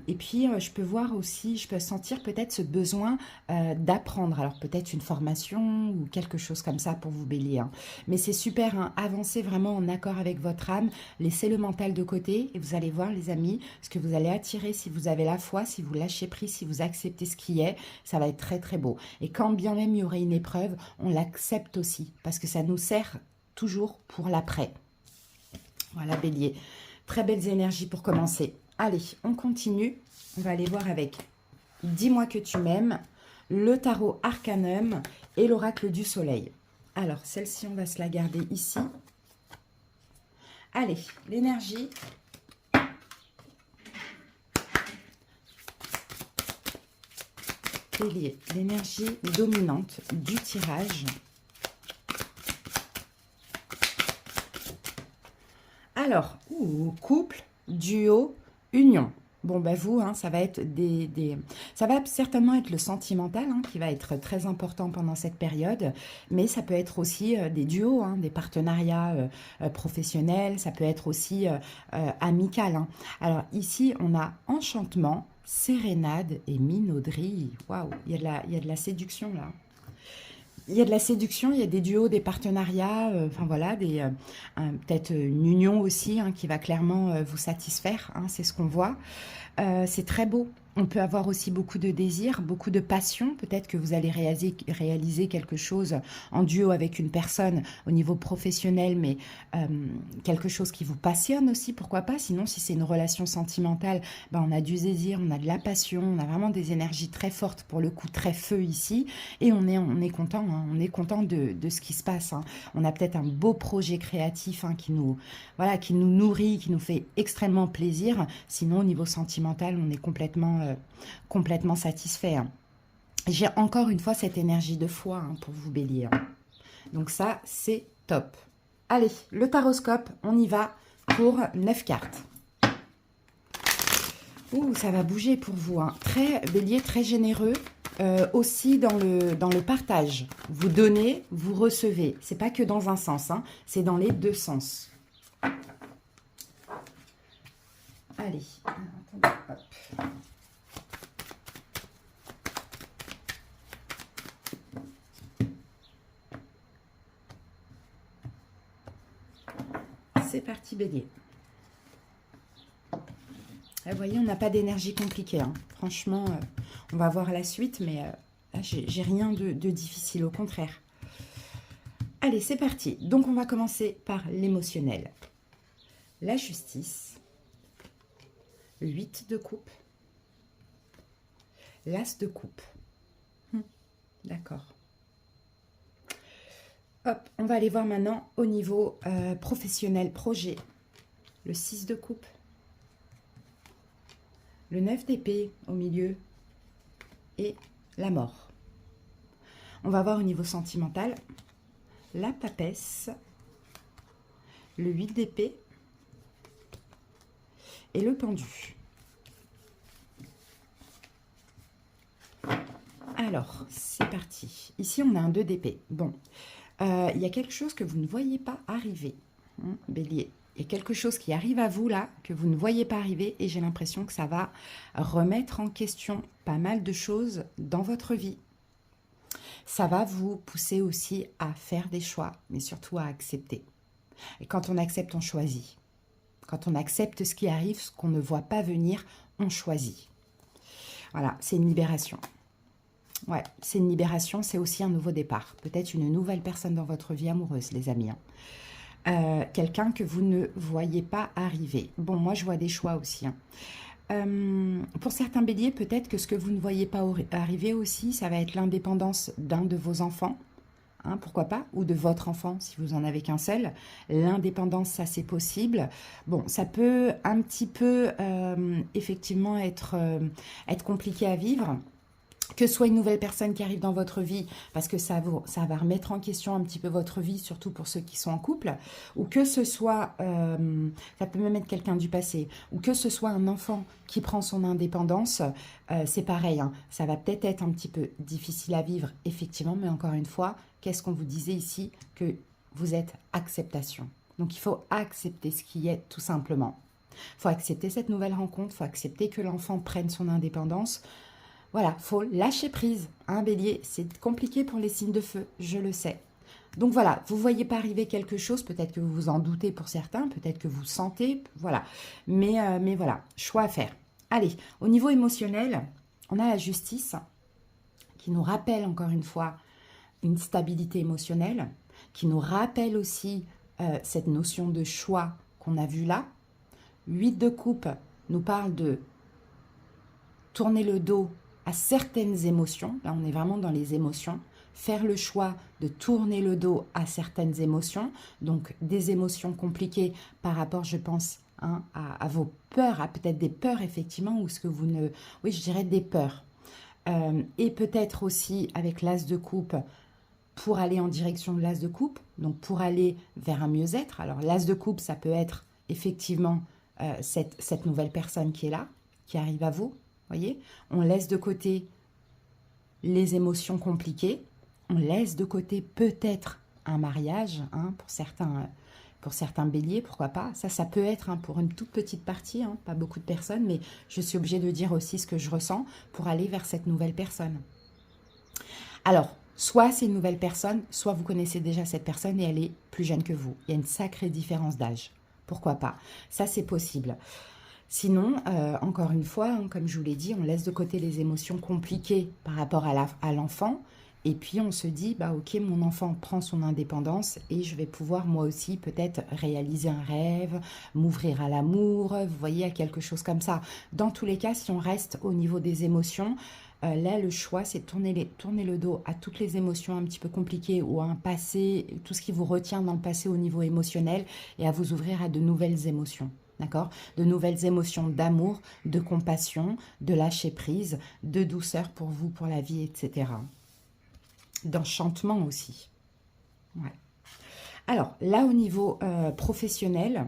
Et puis je peux voir aussi, je peux sentir peut-être ce besoin d'apprendre, alors peut-être une formation ou quelque chose comme ça pour vous, bélier. Hein. Mais c'est super, hein, avancez vraiment en accord avec votre âme, laissez le mental de côté et vous allez voir les amis, ce que vous allez attirer si vous avez la foi, si vous lâchez prise, si vous acceptez ce qui est, ça va être très très beau. Et quand bien même il y aurait une épreuve, on l'accepte aussi parce que ça nous sert toujours pour l'après. Voilà, bélier, très belles énergies pour commencer. Allez, on continue. On va aller voir avec Dis-moi que tu m'aimes, le tarot Arcanum et l'oracle du soleil. Alors, celle-ci, on va se la garder ici. Allez, l'énergie. Bélier, l'énergie dominante du tirage. Alors, couple, duo, union. Bon, ben vous, hein, ça va être ça va certainement être le sentimental hein, qui va être très important pendant cette période, mais ça peut être aussi des duos, hein, des partenariats professionnels, ça peut être aussi amical. Hein. Alors ici, on a enchantement, sérénade et minauderie. Waouh, il y a de la séduction là. Il y a de la séduction, il y a des duos, des partenariats, enfin voilà, peut-être une union aussi hein, qui va clairement vous satisfaire, hein, c'est ce qu'on voit. C'est très beau, On peut avoir aussi beaucoup de désirs, beaucoup de passion. Peut-être que vous allez réaliser quelque chose en duo avec une personne au niveau professionnel, mais quelque chose qui vous passionne aussi, pourquoi pas. Sinon, si c'est une relation sentimentale, ben, on a du désir, on a de la passion, on a vraiment des énergies très fortes, pour le coup très feu ici. Et on est content, hein, on est content de ce qui se passe. Hein. On a peut-être un beau projet créatif hein, voilà, qui nous nourrit, qui nous fait extrêmement plaisir. Sinon, au niveau sentimental, on est complètement satisfait. Hein. J'ai encore une fois cette énergie de foi hein, pour vous, Bélier. Hein. Donc ça, c'est top. Allez, le taroscope, on y va pour 9 cartes. Ouh, ça va bouger pour vous. Hein. Très, Bélier, très généreux. Aussi dans le partage. Vous donnez, vous recevez. C'est pas que dans un sens, hein, c'est dans les deux sens. Allez, attendez, hop. C'est parti, Bélier. Vous voyez, on n'a pas d'énergie compliquée. Hein. Franchement, on va voir la suite, mais là, j'ai rien de difficile, au contraire. Allez, c'est parti. Donc, on va commencer par l'émotionnel. La justice. 8 de coupe. L'as de coupe. D'accord. Hop, on va aller voir maintenant au niveau professionnel, projet. Le 6 de coupe. Le 9 d'épée au milieu. Et la mort. On va voir au niveau sentimental. La papesse. Le 8 d'épée. Et le pendu. Alors, c'est parti. Ici, on a un 2 d'épée. Bon, il y a quelque chose que vous ne voyez pas arriver, hein, Bélier. Il y a quelque chose qui arrive à vous, là, que vous ne voyez pas arriver. Et j'ai l'impression que ça va remettre en question pas mal de choses dans votre vie. Ça va vous pousser aussi à faire des choix, mais surtout à accepter. Et quand on accepte, on choisit. Quand on accepte ce qui arrive, ce qu'on ne voit pas venir, on choisit. Voilà, c'est une libération. Ouais, c'est une libération, c'est aussi un nouveau départ. Peut-être une nouvelle personne dans votre vie amoureuse, les amis. Hein. Quelqu'un que vous ne voyez pas arriver. Bon, moi, je vois des choix aussi. Hein. Pour certains béliers, peut-être que ce que vous ne voyez pas arriver aussi, ça va être l'indépendance d'un de vos enfants. Hein, pourquoi pas, ou de votre enfant si vous en avez qu'un seul. L'indépendance, ça c'est possible. Bon, ça peut un petit peu effectivement être compliqué à vivre. Que ce soit une nouvelle personne qui arrive dans votre vie, parce que ça va remettre en question un petit peu votre vie, surtout pour ceux qui sont en couple, ou que ce soit, ça peut même être quelqu'un du passé, ou que ce soit un enfant qui prend son indépendance, c'est pareil, hein, ça va peut-être être un petit peu difficile à vivre, effectivement, mais encore une fois, qu'est-ce qu'on vous disait ici? Que vous êtes acceptation. Donc il faut accepter ce qui est, tout simplement. Il faut accepter cette nouvelle rencontre, il faut accepter que l'enfant prenne son indépendance. Voilà, faut lâcher prise, hein, Bélier. C'est compliqué pour les signes de feu, je le sais. Donc voilà, vous ne voyez pas arriver quelque chose, peut-être que vous vous en doutez pour certains, peut-être que vous sentez, voilà. Mais voilà, choix à faire. Allez, au niveau émotionnel, on a la justice qui nous rappelle encore une fois une stabilité émotionnelle, qui nous rappelle aussi cette notion de choix qu'on a vue là. 8 de coupe nous parle de tourner le dos à certaines émotions, là on est vraiment dans les émotions, faire le choix de tourner le dos à certaines émotions, donc des émotions compliquées par rapport, je pense, hein, à vos peurs, à peut-être des peurs effectivement, ou ce que vous ne... Oui, je dirais des peurs. Et peut-être aussi avec l'as de coupe, pour aller en direction de l'as de coupe, donc pour aller vers un mieux-être. Alors l'as de coupe, ça peut être effectivement cette nouvelle personne qui est là, qui arrive à vous. Voyez, on laisse de côté les émotions compliquées, on laisse de côté peut-être un mariage, hein, pour certains béliers, pourquoi pas. Ça peut être hein, pour une toute petite partie, hein, pas beaucoup de personnes, mais je suis obligée de dire aussi ce que je ressens pour aller vers cette nouvelle personne. Alors, soit c'est une nouvelle personne, soit vous connaissez déjà cette personne et elle est plus jeune que vous. Il y a une sacrée différence d'âge. Pourquoi pas? Ça, c'est possible. Sinon, encore une fois, hein, comme je vous l'ai dit, on laisse de côté les émotions compliquées par rapport à l'enfant. Et puis on se dit, bah ok, mon enfant prend son indépendance et je vais pouvoir moi aussi peut-être réaliser un rêve, m'ouvrir à l'amour, vous voyez, à quelque chose comme ça. Dans tous les cas, si on reste au niveau des émotions, là le choix c'est de tourner le dos à toutes les émotions un petit peu compliquées ou à un passé, tout ce qui vous retient dans le passé au niveau émotionnel et à vous ouvrir à de nouvelles émotions. D'accord? De nouvelles émotions d'amour, de compassion, de lâcher prise, de douceur pour vous, pour la vie, etc. D'enchantement aussi. Ouais. Alors, là, au niveau professionnel,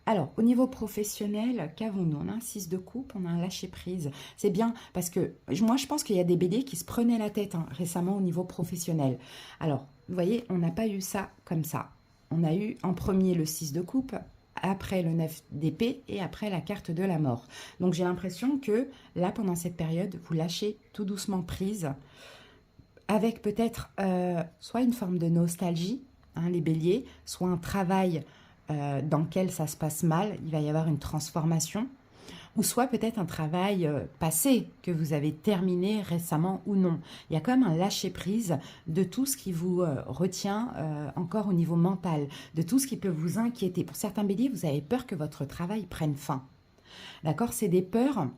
qu'avons-nous? On a un 6 de coupe, on a un lâcher-prise. C'est bien parce que moi, je pense qu'il y a des béliers qui se prenaient la tête hein, récemment au niveau professionnel. Alors, vous voyez, on n'a pas eu ça comme ça. On a eu en premier le 6 de coupe, après le 9 d'épée et après la carte de la mort. Donc, j'ai l'impression que là, pendant cette période, vous lâchez tout doucement prise avec peut-être soit une forme de nostalgie, hein, les béliers, soit un travail dans lequel ça se passe mal, il va y avoir une transformation, ou soit peut-être un travail passé que vous avez terminé récemment ou non. Il y a quand même un lâcher-prise de tout ce qui vous retient encore au niveau mental, de tout ce qui peut vous inquiéter. Pour certains béliers, vous avez peur que votre travail prenne fin. D'accord? C'est des peurs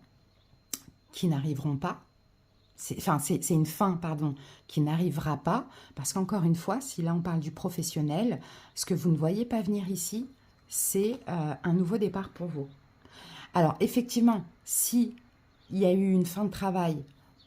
qui n'arriveront pas. C'est une fin, pardon, qui n'arrivera pas, parce qu'encore une fois, si là on parle du professionnel, ce que vous ne voyez pas venir ici, c'est un nouveau départ pour vous. Alors effectivement, si il y a eu une fin de travail,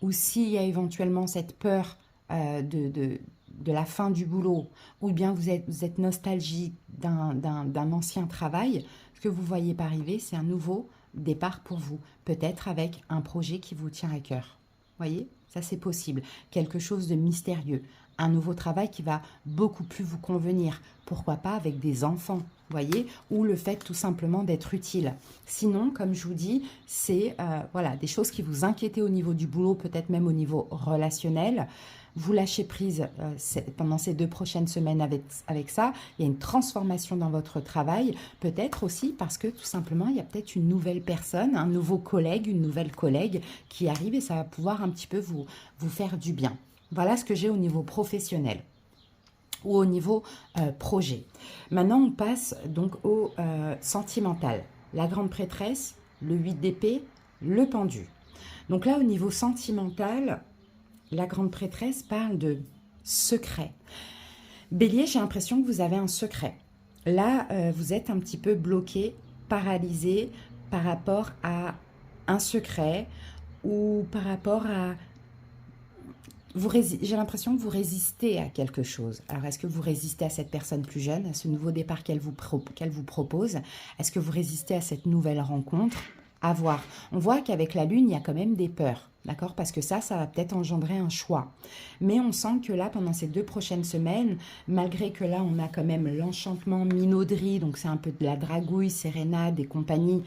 ou s'il y a éventuellement cette peur de la fin du boulot, ou bien vous êtes nostalgique d'un ancien travail, ce que vous ne voyez pas arriver, c'est un nouveau départ pour vous, peut-être avec un projet qui vous tient à cœur. Voyez, ça c'est possible. Quelque chose de mystérieux. Un nouveau travail qui va beaucoup plus vous convenir. Pourquoi pas avec des enfants, voyez, ou le fait tout simplement d'être utile. Sinon, comme je vous dis, c'est voilà, des choses qui vous inquiétaient au niveau du boulot, peut-être même au niveau relationnel. Vous lâchez prise pendant ces 2 prochaines semaines avec ça. Il y a une transformation dans votre travail. Peut-être aussi parce que tout simplement, il y a peut-être une nouvelle personne, un nouveau collègue, une nouvelle collègue qui arrive et ça va pouvoir un petit peu vous faire du bien. Voilà ce que j'ai au niveau professionnel ou au niveau projet. Maintenant, on passe donc au sentimental. La grande prêtresse, le 8 d'épée, le pendu. Donc là, au niveau sentimental, la grande prêtresse parle de secret. Bélier, j'ai l'impression que vous avez un secret. Là, vous êtes un petit peu bloqué, paralysé par rapport à un secret ou par rapport à... J'ai l'impression que vous résistez à quelque chose. Alors, est-ce que vous résistez à cette personne plus jeune, à ce nouveau départ qu'elle vous propose? Est-ce que vous résistez à cette nouvelle rencontre? À voir. On voit qu'avec la lune, il y a quand même des peurs, d'accord? Parce que ça va peut-être engendrer un choix. Mais on sent que là, pendant ces 2 prochaines semaines, malgré que là, on a quand même l'enchantement minauderie, donc c'est un peu de la dragouille, sérénade et compagnie,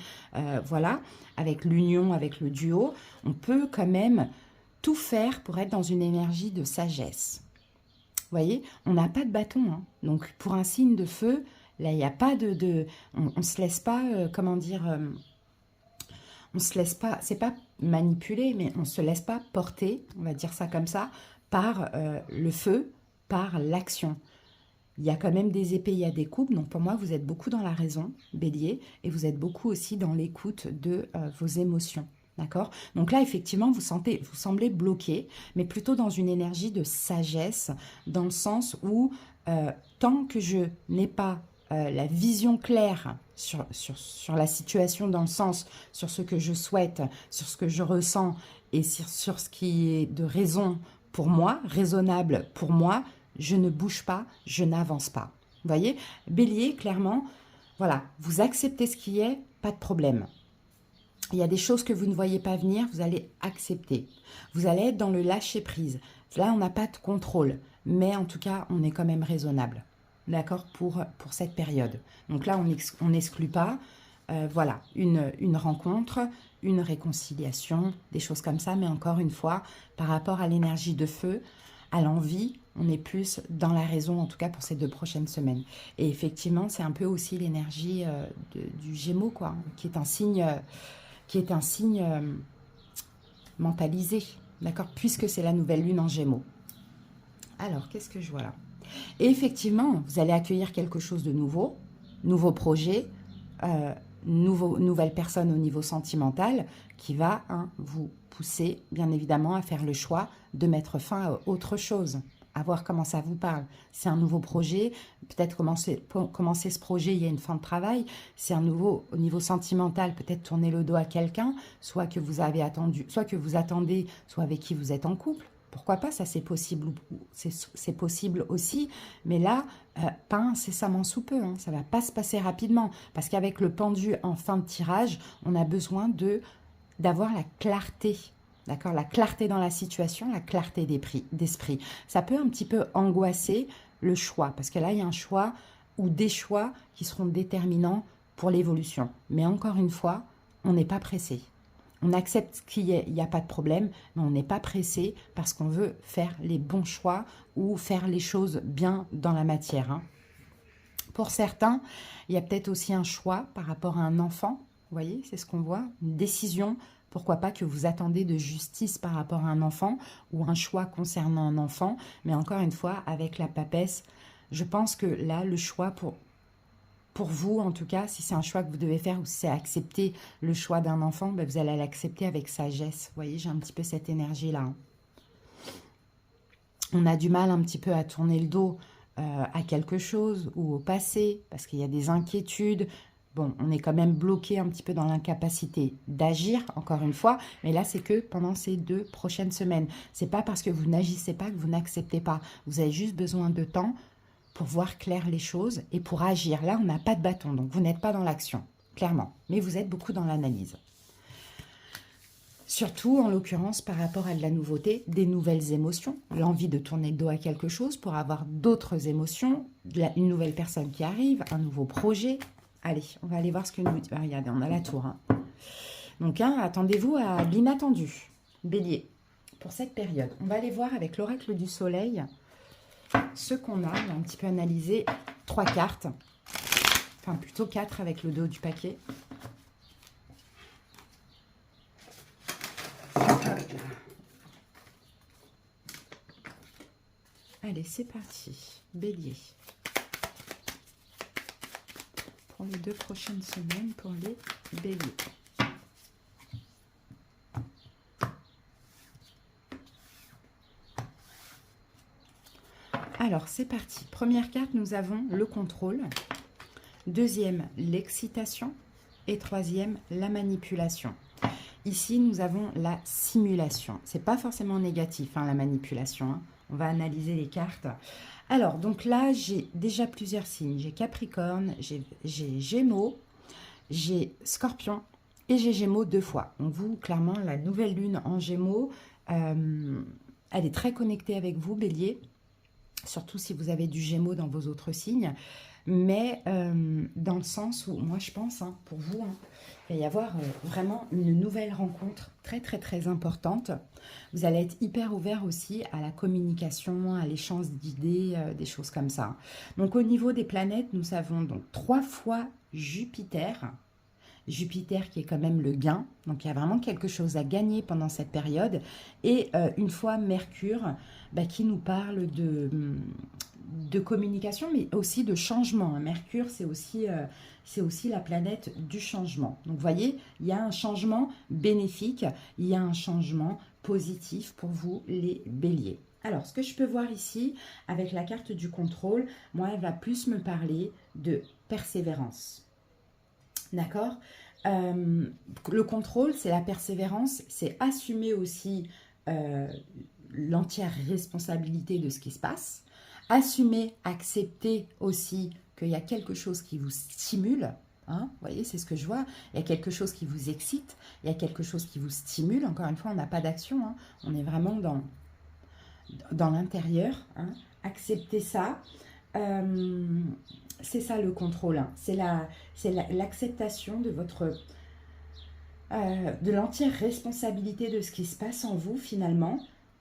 voilà, avec l'union, avec le duo, on peut quand même tout faire pour être dans une énergie de sagesse. Vous voyez, on n'a pas de bâton, hein. Donc pour un signe de feu, là, il n'y a pas on ne se laisse pas, comment dire... on se laisse pas, c'est pas manipuler, mais on se laisse pas porter, on va dire ça comme ça, par le feu, par l'action. Il y a quand même des épées, il y a des coupes, donc pour moi, vous êtes beaucoup dans la raison, Bélier, et vous êtes beaucoup aussi dans l'écoute de vos émotions. D'accord? Donc là, effectivement, vous semblez bloqué, mais plutôt dans une énergie de sagesse, dans le sens où tant que je n'ai pas la vision claire sur la situation, dans le sens sur ce que je souhaite, sur ce que je ressens et sur ce qui est de raison pour moi, raisonnable pour moi, je ne bouge pas, je n'avance pas. Vous voyez? Bélier, clairement, voilà, vous acceptez ce qui est, pas de problème. Il y a des choses que vous ne voyez pas venir, vous allez accepter. Vous allez être dans le lâcher-prise. Là, on n'a pas de contrôle, mais en tout cas, on est quand même raisonnable. D'accord, pour cette période. Donc là, on n'exclut pas, voilà, une rencontre, une réconciliation, des choses comme ça. Mais encore une fois, par rapport à l'énergie de feu, à l'envie, on est plus dans la raison, en tout cas pour ces 2 prochaines semaines. Et effectivement, c'est un peu aussi l'énergie du Gémeaux, quoi, qui est un signe, mentalisé, d'accord, puisque c'est la nouvelle lune en Gémeaux. Alors, qu'est-ce que je vois là? Et effectivement, vous allez accueillir quelque chose de nouveau projet, nouvelle personne au niveau sentimental qui va vous pousser, bien évidemment, à faire le choix de mettre fin à autre chose, à voir comment ça vous parle. C'est un nouveau projet, peut-être commencer ce projet, il y a une fin de travail, c'est un nouveau, au niveau sentimental, peut-être tourner le dos à quelqu'un, soit que vous avez attendu, soit que vous attendez, soit avec qui vous êtes en couple. Pourquoi pas, ça c'est possible, c'est possible aussi, mais là, pas incessamment sous peu, hein, ça ne va pas se passer rapidement, parce qu'avec le pendu en fin de tirage, on a besoin d'avoir la clarté, d'accord, la clarté dans la situation, la clarté d'esprit. Ça peut un petit peu angoisser le choix, parce que là, il y a un choix ou des choix qui seront déterminants pour l'évolution. Mais encore une fois, on n'est pas pressé. On accepte qu'il n'y a pas de problème, mais on n'est pas pressé parce qu'on veut faire les bons choix ou faire les choses bien dans la matière. Hein. Pour certains, il y a peut-être aussi un choix par rapport à un enfant. Vous voyez, c'est ce qu'on voit. Une décision, pourquoi pas que vous attendez de justice par rapport à un enfant ou un choix concernant un enfant. Mais encore une fois, avec la papesse, je pense que là, le choix pour vous, en tout cas, si c'est un choix que vous devez faire ou si c'est accepter le choix d'un enfant, ben vous allez l'accepter avec sagesse. Vous voyez, j'ai un petit peu cette énergie-là. Hein. On a du mal un petit peu à tourner le dos à quelque chose ou au passé, parce qu'il y a des inquiétudes. Bon, on est quand même bloqué un petit peu dans l'incapacité d'agir, encore une fois, mais là, c'est que pendant ces 2 prochaines semaines. C'est pas parce que vous n'agissez pas que vous n'acceptez pas. Vous avez juste besoin de temps pour voir clair les choses et pour agir. Là, on n'a pas de bâton, donc vous n'êtes pas dans l'action, clairement. Mais vous êtes beaucoup dans l'analyse. Surtout, en l'occurrence, par rapport à de la nouveauté, des nouvelles émotions, l'envie de tourner le dos à quelque chose pour avoir d'autres émotions, une nouvelle personne qui arrive, un nouveau projet. Allez, on va aller voir ce que nous dit. Ah, regardez, on a la tour. Hein. Donc, attendez-vous à l'inattendu, Bélier, pour cette période. On va aller voir avec l'oracle du soleil ce qu'on a. On va un petit peu analyser 3 cartes, enfin plutôt 4 avec le dos du paquet. Allez, c'est parti. Bélier. Pour les 2 prochaines semaines, pour les béliers. Alors, c'est parti. Première carte, nous avons le contrôle. Deuxième, l'excitation. Et troisième, la manipulation. Ici, nous avons la simulation. C'est pas forcément négatif, hein, la manipulation. Hein. On va analyser les cartes. Alors, donc là, j'ai déjà plusieurs signes. J'ai Capricorne, j'ai Gémeaux, j'ai Scorpion et j'ai Gémeaux 2 fois. Donc vous, clairement, la nouvelle lune en Gémeaux, elle est très connectée avec vous, Bélier. Surtout si vous avez du Gémeaux dans vos autres signes. Mais dans le sens où, moi je pense, hein, pour vous, hein, il va y avoir vraiment une nouvelle rencontre très très très importante. Vous allez être hyper ouvert aussi à la communication, à l'échange d'idées, des choses comme ça. Donc au niveau des planètes, nous avons donc 3 fois Jupiter. Jupiter qui est quand même le gain, donc il y a vraiment quelque chose à gagner pendant cette période. Et une fois Mercure qui nous parle de communication, mais aussi de changement. Mercure, c'est aussi la planète du changement. Donc, vous voyez, il y a un changement bénéfique, il y a un changement positif pour vous, les béliers. Alors, ce que je peux voir ici, avec la carte du contrôle, moi, elle va plus me parler de persévérance. D'accord ? Le contrôle, c'est la persévérance, c'est assumer aussi l'entière responsabilité de ce qui se passe. Assumer, accepter aussi qu'il y a quelque chose qui vous stimule. Hein, vous voyez, c'est ce que je vois. Il y a quelque chose qui vous excite. Il y a quelque chose qui vous stimule. Encore une fois, on n'a pas d'action. Hein, on est vraiment dans l'intérieur. Hein, accepter ça. C'est ça le contrôle. Hein, c'est l'acceptation de de l'entière responsabilité de ce qui se passe en vous finalement.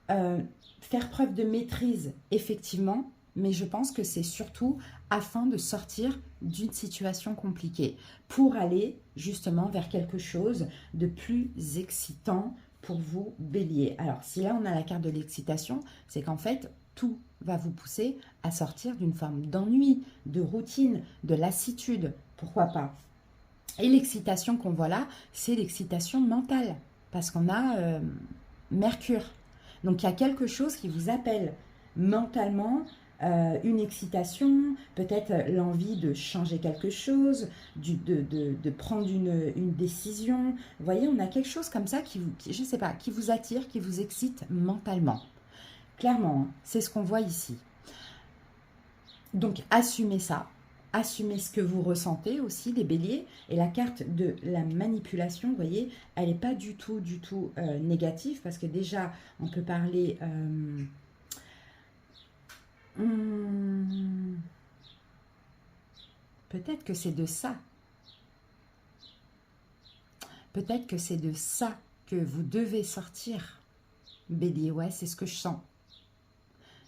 faire preuve de maîtrise, effectivement, mais je pense que c'est surtout afin de sortir d'une situation compliquée, pour aller justement vers quelque chose de plus excitant pour vous, Bélier. Alors, si là, on a la carte de l'excitation, c'est qu'en fait, tout va vous pousser à sortir d'une forme d'ennui, de routine, de lassitude, pourquoi pas. Et l'excitation qu'on voit là, c'est l'excitation mentale, parce qu'on a Mercure. Donc, il y a quelque chose qui vous appelle mentalement, une excitation, peut-être l'envie de changer quelque chose, de prendre une décision. Vous voyez, on a quelque chose comme ça je sais pas, qui vous attire, qui vous excite mentalement. Clairement, hein, c'est ce qu'on voit ici. Donc, assumez ça. Assumez ce que vous ressentez aussi, les béliers. Et la carte de la manipulation, vous voyez, elle n'est pas du tout négative. Parce que déjà, on peut parler... peut-être que c'est de ça. Peut-être que c'est de ça que vous devez sortir, bélier. Ouais, c'est ce que je sens.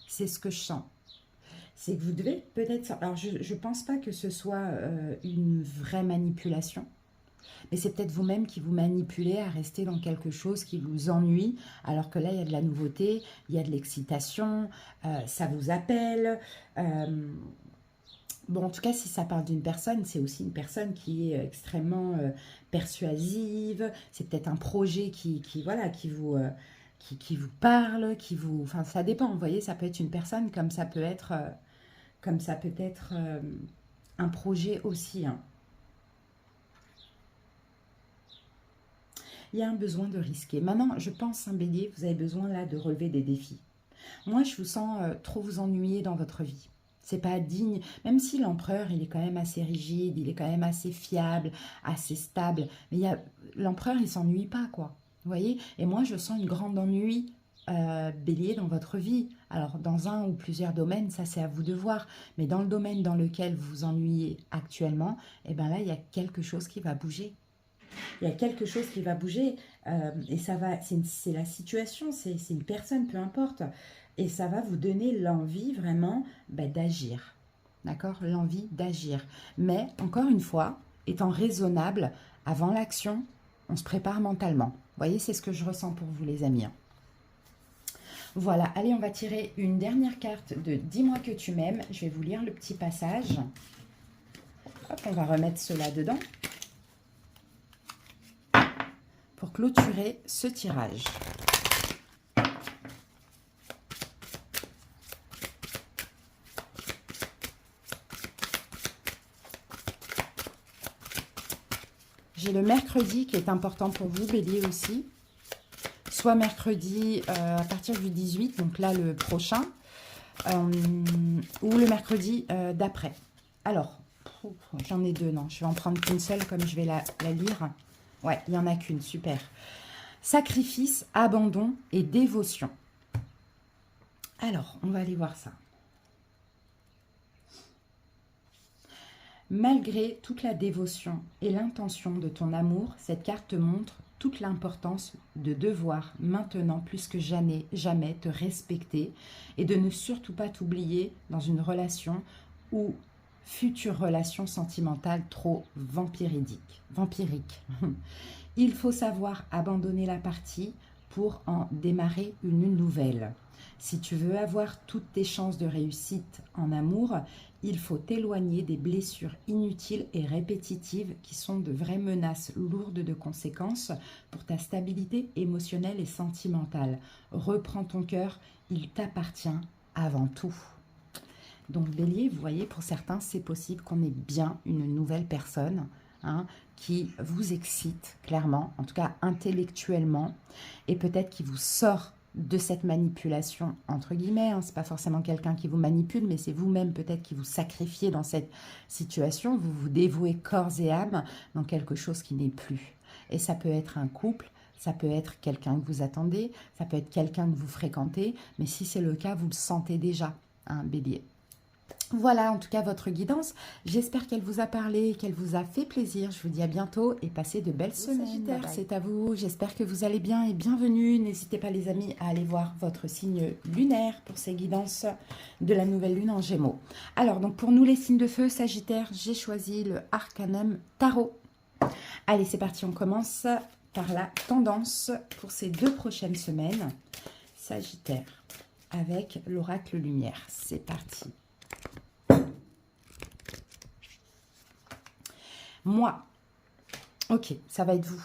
C'est ce que je sens. C'est que vous devez peut-être... Alors, je ne pense pas que ce soit une vraie manipulation. Mais c'est peut-être vous-même qui vous manipulez à rester dans quelque chose qui vous ennuie. Alors que là, il y a de la nouveauté, il y a de l'excitation, ça vous appelle. Bon, en tout cas, si ça parle d'une personne, c'est aussi une personne qui est extrêmement persuasive. C'est peut-être un projet voilà, qui vous parle, enfin, ça dépend. Vous voyez, ça peut être une personne comme ça peut être, un projet aussi. Hein. Il y a un besoin de risquer. Maintenant, je pense, un bélier, vous avez besoin là de relever des défis. Moi, je vous sens trop vous ennuyer dans votre vie. C'est pas digne, même si l'empereur, il est quand même assez rigide, il est quand même assez fiable, assez stable. Mais l'empereur, il s'ennuie pas, quoi. Vous voyez? Et moi, je sens une grande ennui, bélier, dans votre vie. Alors, dans un ou plusieurs domaines, ça, c'est à vous de voir. Mais dans le domaine dans lequel vous vous ennuyez actuellement, eh bien là, il y a quelque chose qui va bouger. Il y a quelque chose qui va bouger et ça va, c'est la situation, c'est une personne, peu importe. Et ça va vous donner l'envie vraiment d'agir. D'accord? L'envie d'agir. Mais, encore une fois, étant raisonnable, avant l'action, on se prépare mentalement. Vous voyez, c'est ce que je ressens pour vous, les amis. Voilà, allez, on va tirer une dernière carte de « Dis-moi que tu m'aimes ». Je vais vous lire le petit passage. Hop, on va remettre cela dedans pour clôturer ce tirage. J'ai le mercredi qui est important pour vous, bélier aussi. Soit mercredi à partir du 18, donc là le prochain, ou le mercredi d'après. Alors, j'en ai deux, non, je vais en prendre qu'une seule comme je vais la lire. Ouais, il n'y en a qu'une, super. Sacrifice, abandon et dévotion. Alors, on va aller voir ça. Malgré toute la dévotion et l'intention de ton amour, cette carte te montre toute l'importance de devoir maintenant plus que jamais te respecter et de ne surtout pas t'oublier dans une relation ou future relation sentimentale trop vampirique. Il faut savoir abandonner la partie pour en démarrer une nouvelle. Si tu veux avoir toutes tes chances de réussite en amour, il faut t'éloigner des blessures inutiles et répétitives qui sont de vraies menaces lourdes de conséquences pour ta stabilité émotionnelle et sentimentale. Reprends ton cœur, il t'appartient avant tout. Donc bélier, vous voyez, pour certains, c'est possible qu'on ait bien une nouvelle personne qui vous excite clairement, en tout cas intellectuellement, et peut-être qui vous sort de cette manipulation, entre guillemets, c'est pas forcément quelqu'un qui vous manipule, mais c'est vous-même peut-être qui vous sacrifiez dans cette situation, vous vous dévouez corps et âme dans quelque chose qui n'est plus. Et ça peut être un couple, ça peut être quelqu'un que vous attendez, ça peut être quelqu'un que vous fréquentez, mais si c'est le cas, vous le sentez déjà, bélier. Voilà, en tout cas, votre guidance. J'espère qu'elle vous a parlé, qu'elle vous a fait plaisir. Je vous dis à bientôt et passez de belles semaines. Sagittaire, c'est à vous. J'espère que vous allez bien et bienvenue. N'hésitez pas, les amis, à aller voir votre signe lunaire pour ces guidances de la nouvelle lune en Gémeaux. Alors, donc, pour nous, les signes de feu, Sagittaire, j'ai choisi le Arcanum Tarot. Allez, c'est parti. On commence par la tendance pour ces 2 prochaines semaines. Sagittaire, avec l'oracle lumière. C'est parti. Moi, ok, ça va être vous.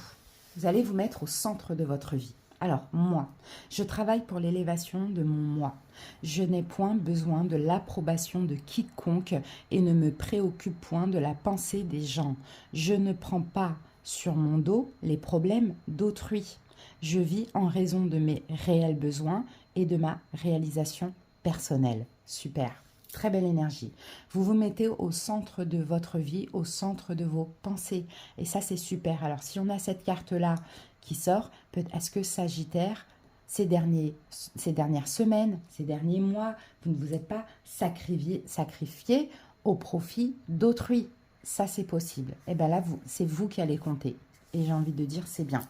Vous allez vous mettre au centre de votre vie. Alors, moi, je travaille pour l'élévation de mon moi. Je n'ai point besoin de l'approbation de quiconque et ne me préoccupe point de la pensée des gens. Je ne prends pas sur mon dos les problèmes d'autrui. Je vis en raison de mes réels besoins et de ma réalisation personnelle. Super. Très belle énergie. Vous vous mettez au centre de votre vie, au centre de vos pensées. Et ça, c'est super. Alors, si on a cette carte-là qui sort, est-ce que Sagittaire, ces dernières semaines, ces derniers mois, vous ne vous êtes pas sacrifié au profit d'autrui? Ça, c'est possible. Et bien là, c'est vous qui allez compter. Et j'ai envie de dire, c'est bien.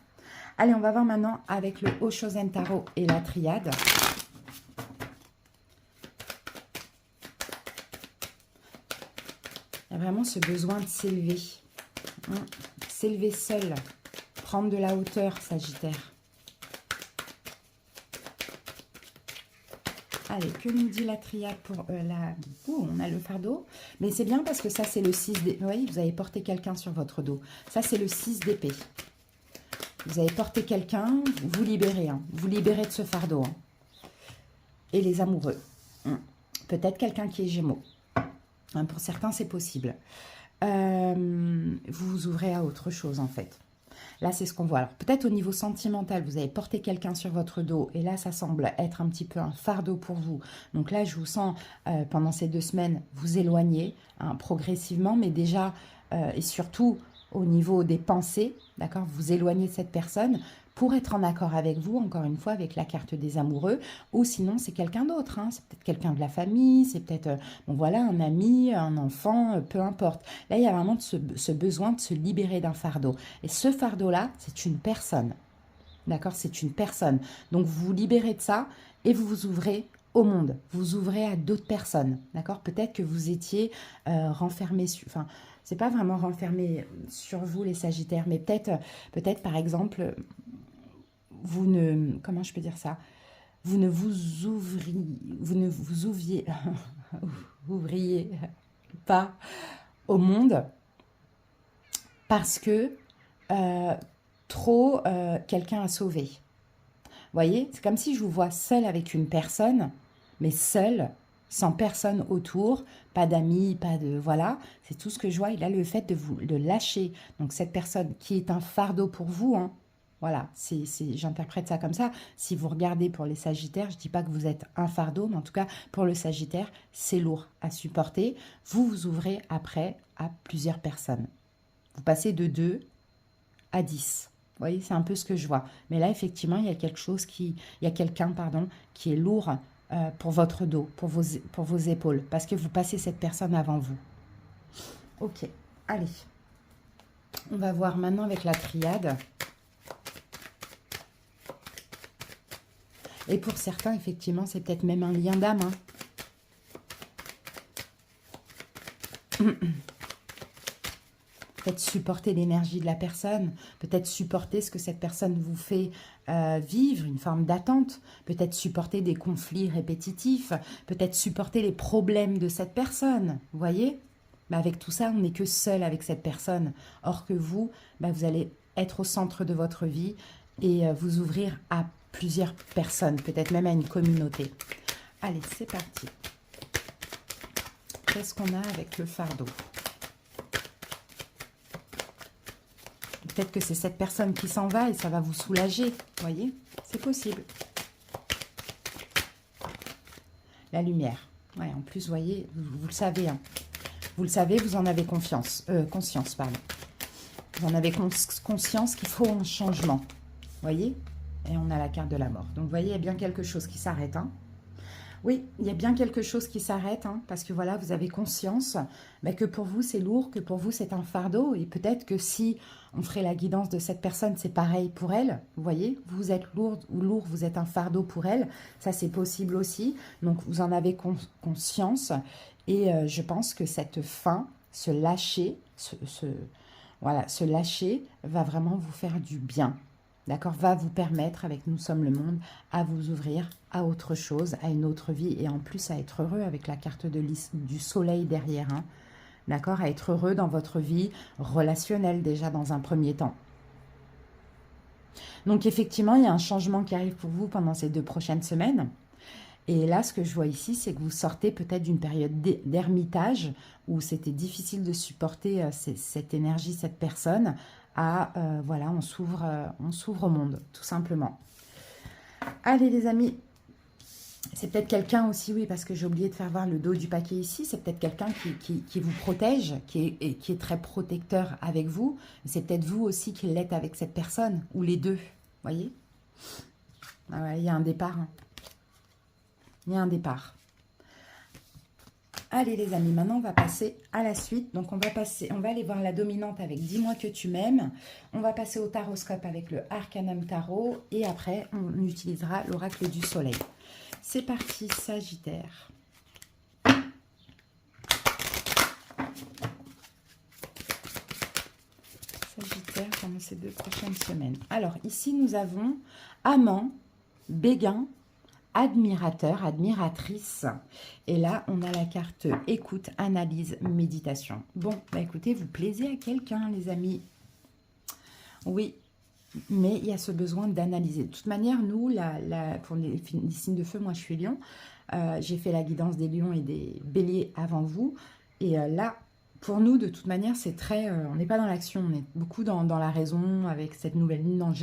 Allez, on va voir maintenant avec le Oshozen Tarot et la triade. Il y a vraiment ce besoin de s'élever. S'élever seul. Prendre de la hauteur, Sagittaire. Allez, que nous dit la triade pour la... Ouh, on a le fardeau. Mais c'est bien parce que ça, c'est le 6 d'épée. Vous voyez, vous avez porté quelqu'un sur votre dos. Ça, c'est le 6 d'épée. Vous avez porté quelqu'un, vous libérez. Hein. Vous libérez de ce fardeau. Hein. Et les amoureux. Peut-être quelqu'un qui est Gémeaux. Pour certains, c'est possible. Vous vous ouvrez à autre chose, en fait. Là, c'est ce qu'on voit. Alors, peut-être au niveau sentimental, vous avez porté quelqu'un sur votre dos. Et là, ça semble être un petit peu un fardeau pour vous. Donc là, je vous sens, pendant ces 2 semaines, vous éloigner progressivement. Mais déjà, et surtout au niveau des pensées, d'accord, vous éloignez de cette personne pour être en accord avec vous, encore une fois, avec la carte des amoureux, ou sinon, c'est quelqu'un d'autre, hein. C'est peut-être quelqu'un de la famille, c'est peut-être, bon voilà, un ami, un enfant, peu importe. Là, il y a vraiment ce besoin de se libérer d'un fardeau. Et ce fardeau-là, c'est une personne, d'accord? C'est une personne. Donc, vous vous libérez de ça et vous vous ouvrez au monde. Vous ouvrez à d'autres personnes, d'accord? Peut-être que vous étiez renfermé, enfin, c'est pas vraiment renfermé sur vous, les Sagittaires, mais peut-être par exemple... Vous ne, comment je peux dire ça? Vous ne vous ouvriez pas au monde parce que quelqu'un a sauvé. Vous voyez, c'est comme si je vous vois seul avec une personne, mais seul, sans personne autour, pas d'amis, pas de... Voilà, c'est tout ce que je vois. Et là, le fait de lâcher, donc cette personne qui est un fardeau pour vous, hein, voilà, j'interprète ça comme ça. Si vous regardez pour les Sagittaires, je ne dis pas que vous êtes un fardeau, mais en tout cas, pour le Sagittaire, c'est lourd à supporter. Vous vous ouvrez après à plusieurs personnes. Vous passez de 2 à 10. Vous voyez, c'est un peu ce que je vois. Mais là, effectivement, il y a quelqu'un, qui est lourd pour votre dos, pour vos épaules, parce que vous passez cette personne avant vous. Ok, allez. On va voir maintenant avec la triade. Et pour certains, effectivement, c'est peut-être même un lien d'âme. Hein. Peut-être supporter l'énergie de la personne. Peut-être supporter ce que cette personne vous fait vivre, une forme d'attente. Peut-être supporter des conflits répétitifs. Peut-être supporter les problèmes de cette personne. Vous voyez? Avec tout ça, on n'est que seul avec cette personne. Or que vous, vous allez être au centre de votre vie et vous ouvrir à plusieurs personnes, peut-être même à une communauté. Allez, c'est parti. Qu'est-ce qu'on a avec le fardeau? Peut-être que c'est cette personne qui s'en va et ça va vous soulager. Vous voyez? C'est possible. La lumière. Ouais, en plus, vous voyez, vous le savez. Hein. Vous le savez, vous en avez conscience. Vous en avez conscience qu'il faut un changement. Vous voyez? Et on a la carte de la mort. Donc, vous voyez, il y a bien quelque chose qui s'arrête. Hein. Oui, il y a bien quelque chose qui s'arrête, hein, parce que voilà, vous avez conscience que pour vous c'est lourd, que pour vous c'est un fardeau, et peut-être que si on ferait la guidance de cette personne, c'est pareil pour elle, vous voyez, vous êtes lourde ou lourd, vous êtes un fardeau pour elle, ça c'est possible aussi, donc vous en avez conscience, et je pense que cette fin, se lâcher, voilà, se lâcher va vraiment vous faire du bien. D'accord, va vous permettre, avec Nous sommes le monde, à vous ouvrir à autre chose, à une autre vie, et en plus à être heureux avec la carte du soleil derrière. Hein. D'accord, à être heureux dans votre vie relationnelle déjà dans un premier temps. Donc effectivement, il y a un changement qui arrive pour vous pendant ces 2 prochaines semaines. Et là, ce que je vois ici, c'est que vous sortez peut-être d'une période d'ermitage où c'était difficile de supporter cette énergie, cette personne. Voilà, on s'ouvre au monde, tout simplement. Allez les amis, c'est peut-être quelqu'un aussi, oui, parce que j'ai oublié de faire voir le dos du paquet ici, c'est peut-être quelqu'un qui vous protège, qui est très protecteur avec vous. C'est peut-être vous aussi qui l'êtes avec cette personne, ou les deux, voyez. Ah ouais, il y a un départ. Hein. Il y a un départ. Allez les amis, maintenant on va passer à la suite. Donc on va aller voir la dominante avec Dis-moi que tu m'aimes. On va passer au taroscope avec le Arcanum Tarot. Et après, on utilisera l'oracle du soleil. C'est parti, Sagittaire. Sagittaire pendant ces 2 prochaines semaines. Alors ici nous avons amant, béguin, admirateur, admiratrice. Et là, on a la carte écoute, analyse, méditation. Bon, bah écoutez, vous plaisez à quelqu'un, les amis. Oui, mais il y a ce besoin d'analyser. De toute manière, nous, pour les signes de feu, moi je suis lion. J'ai fait la guidance des lions et des béliers avant vous. Et là, pour nous, de toute manière, c'est très... on n'est pas dans l'action, on est beaucoup dans la raison, avec cette nouvelle lune dans le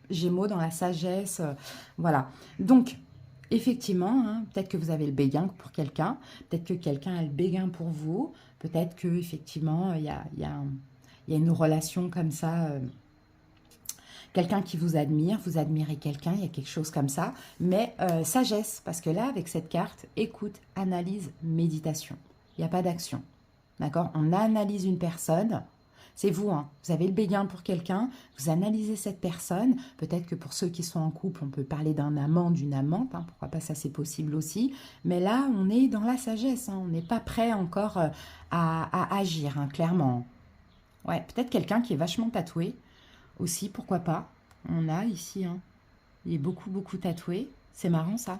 Gémeaux, dans la sagesse. Voilà. Donc, effectivement, hein, peut-être que vous avez le béguin pour quelqu'un, peut-être que quelqu'un a le béguin pour vous, peut-être qu'effectivement, il y a une relation comme ça, quelqu'un qui vous admire, vous admirez quelqu'un, il y a quelque chose comme ça, mais sagesse, parce que là, avec cette carte, écoute, analyse, méditation, il n'y a pas d'action, d'accord? On analyse une personne. C'est vous, hein. Vous avez le béguin pour quelqu'un, vous analysez cette personne. Peut-être que pour ceux qui sont en couple, on peut parler d'un amant, d'une amante. Hein, pourquoi pas, ça c'est possible aussi. Mais là, on est dans la sagesse. Hein, on n'est pas prêt encore à agir, hein, clairement. Ouais, peut-être quelqu'un qui est vachement tatoué aussi, pourquoi pas. On a ici, hein, il est beaucoup, beaucoup tatoué. C'est marrant ça.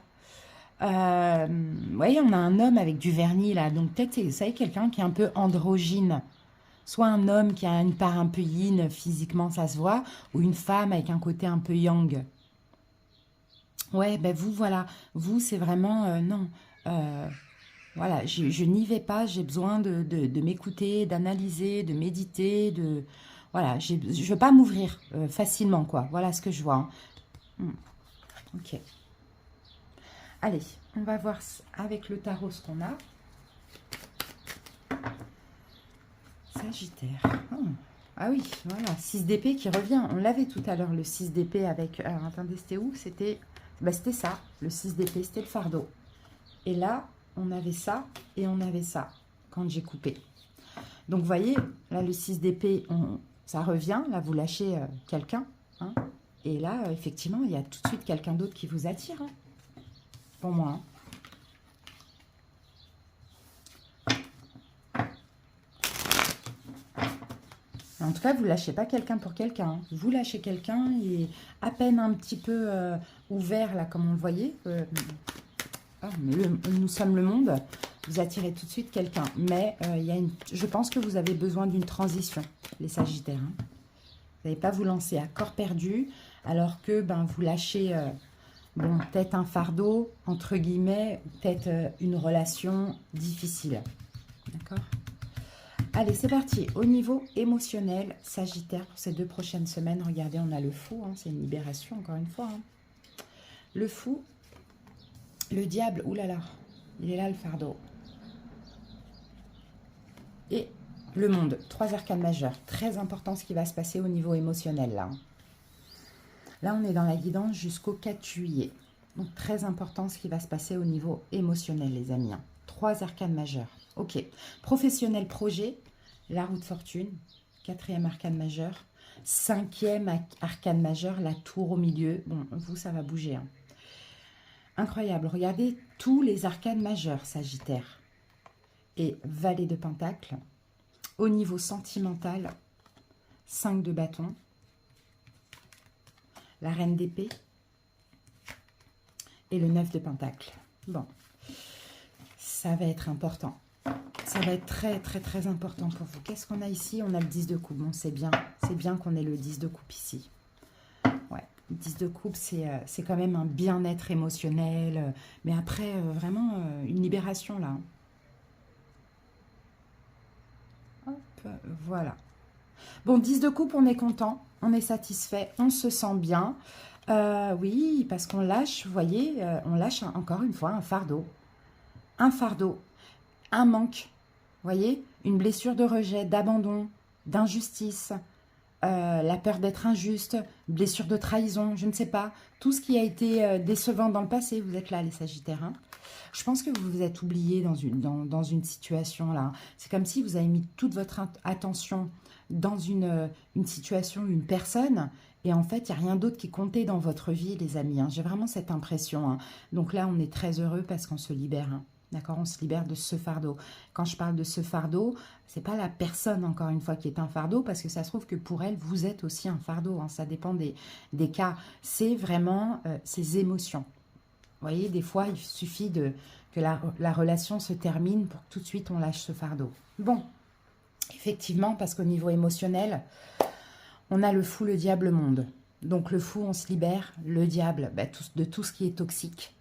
Vous voyez, on a un homme avec du vernis là. Donc peut-être, vous savez, quelqu'un qui est un peu androgyne. Soit un homme qui a une part un peu yin, physiquement ça se voit, ou une femme avec un côté un peu yang. Ouais, ben vous, voilà. Vous, c'est vraiment... non. Voilà, je n'y vais pas, j'ai besoin de m'écouter, d'analyser, de méditer, de... Voilà, je ne veux pas m'ouvrir facilement, quoi. Voilà ce que je vois. Hein. Ok. Allez, on va voir avec le tarot ce qu'on a. Sagittaire. Oh. Ah oui, voilà, 6 d'épée qui revient. On l'avait tout à l'heure, le 6 d'épée avec... Alors, attendez, c'était où? C'était ça, le 6 d'épée, c'était le fardeau. Et là, on avait ça et on avait ça quand j'ai coupé. Donc, vous voyez, là, le 6 d'épée, ça revient. Là, vous lâchez quelqu'un. Hein, et là, effectivement, il y a tout de suite quelqu'un d'autre qui vous attire. Hein, pour moi, hein. En tout cas, vous ne lâchez pas quelqu'un pour quelqu'un. Hein. Vous lâchez quelqu'un, il est à peine un petit peu ouvert, là, comme on le voyait. Nous sommes le monde. Vous attirez tout de suite quelqu'un. Mais je pense que vous avez besoin d'une transition, les Sagittaires. Hein. Vous n'allez pas vous lancer à corps perdu, alors que vous lâchez peut-être un fardeau, entre guillemets, peut-être une relation difficile. D'accord ? Allez, c'est parti. Au niveau émotionnel, Sagittaire, pour ces 2 prochaines semaines, regardez, on a le fou. Hein, c'est une libération, encore une fois. Hein. Le fou, le diable, oulala, il est là le fardeau. Et le monde, 3 arcanes majeures. Très important ce qui va se passer au niveau émotionnel, là. Là, on est dans la guidance jusqu'au 4 juillet. Donc, très important ce qui va se passer au niveau émotionnel, les amis. 3 arcanes majeures. Ok. Professionnel projet, la roue de fortune, 4e arcane majeur. 5e arcane majeur, la tour au milieu. Bon, vous, ça va bouger. Hein. Incroyable. Regardez tous les arcanes majeurs, Sagittaire. Et valet de pentacle. Au niveau sentimental, 5 de bâton. La reine d'épée. Et le 9 de pentacle. Bon, ça va être important. Ça va être très, très, très important pour vous. Qu'est-ce qu'on a ici? On a le 10 de coupe. Bon, c'est bien. C'est bien qu'on ait le 10 de coupe ici. Ouais, le 10 de coupe, c'est quand même un bien-être émotionnel. Mais après, vraiment, une libération, là. Hop, voilà. Bon, 10 de coupe, on est content. On est satisfait. On se sent bien. Oui, parce qu'on lâche, vous voyez, on lâche encore une fois un fardeau. Un fardeau, un manque, vous voyez, une blessure de rejet, d'abandon, d'injustice, la peur d'être injuste, blessure de trahison, je ne sais pas. Tout ce qui a été décevant dans le passé, vous êtes là les Sagittaires. Hein. Je pense que vous vous êtes oublié dans une situation là. C'est comme si vous avez mis toute votre attention dans une situation, une personne, et en fait, il n'y a rien d'autre qui comptait dans votre vie, les amis. Hein. J'ai vraiment cette impression. Hein. Donc là, on est très heureux parce qu'on se libère. Hein. D'accord, on se libère de ce fardeau. Quand je parle de ce fardeau, c'est pas la personne, encore une fois, qui est un fardeau, parce que ça se trouve que pour elle, vous êtes aussi un fardeau. Hein. Ça dépend des cas. C'est vraiment ces émotions. Vous voyez, des fois, il suffit que la relation se termine pour que tout de suite, on lâche ce fardeau. Bon, effectivement, parce qu'au niveau émotionnel, on a le fou, le diable, le monde. Donc le fou, on se libère. Le diable, de tout ce qui est toxique.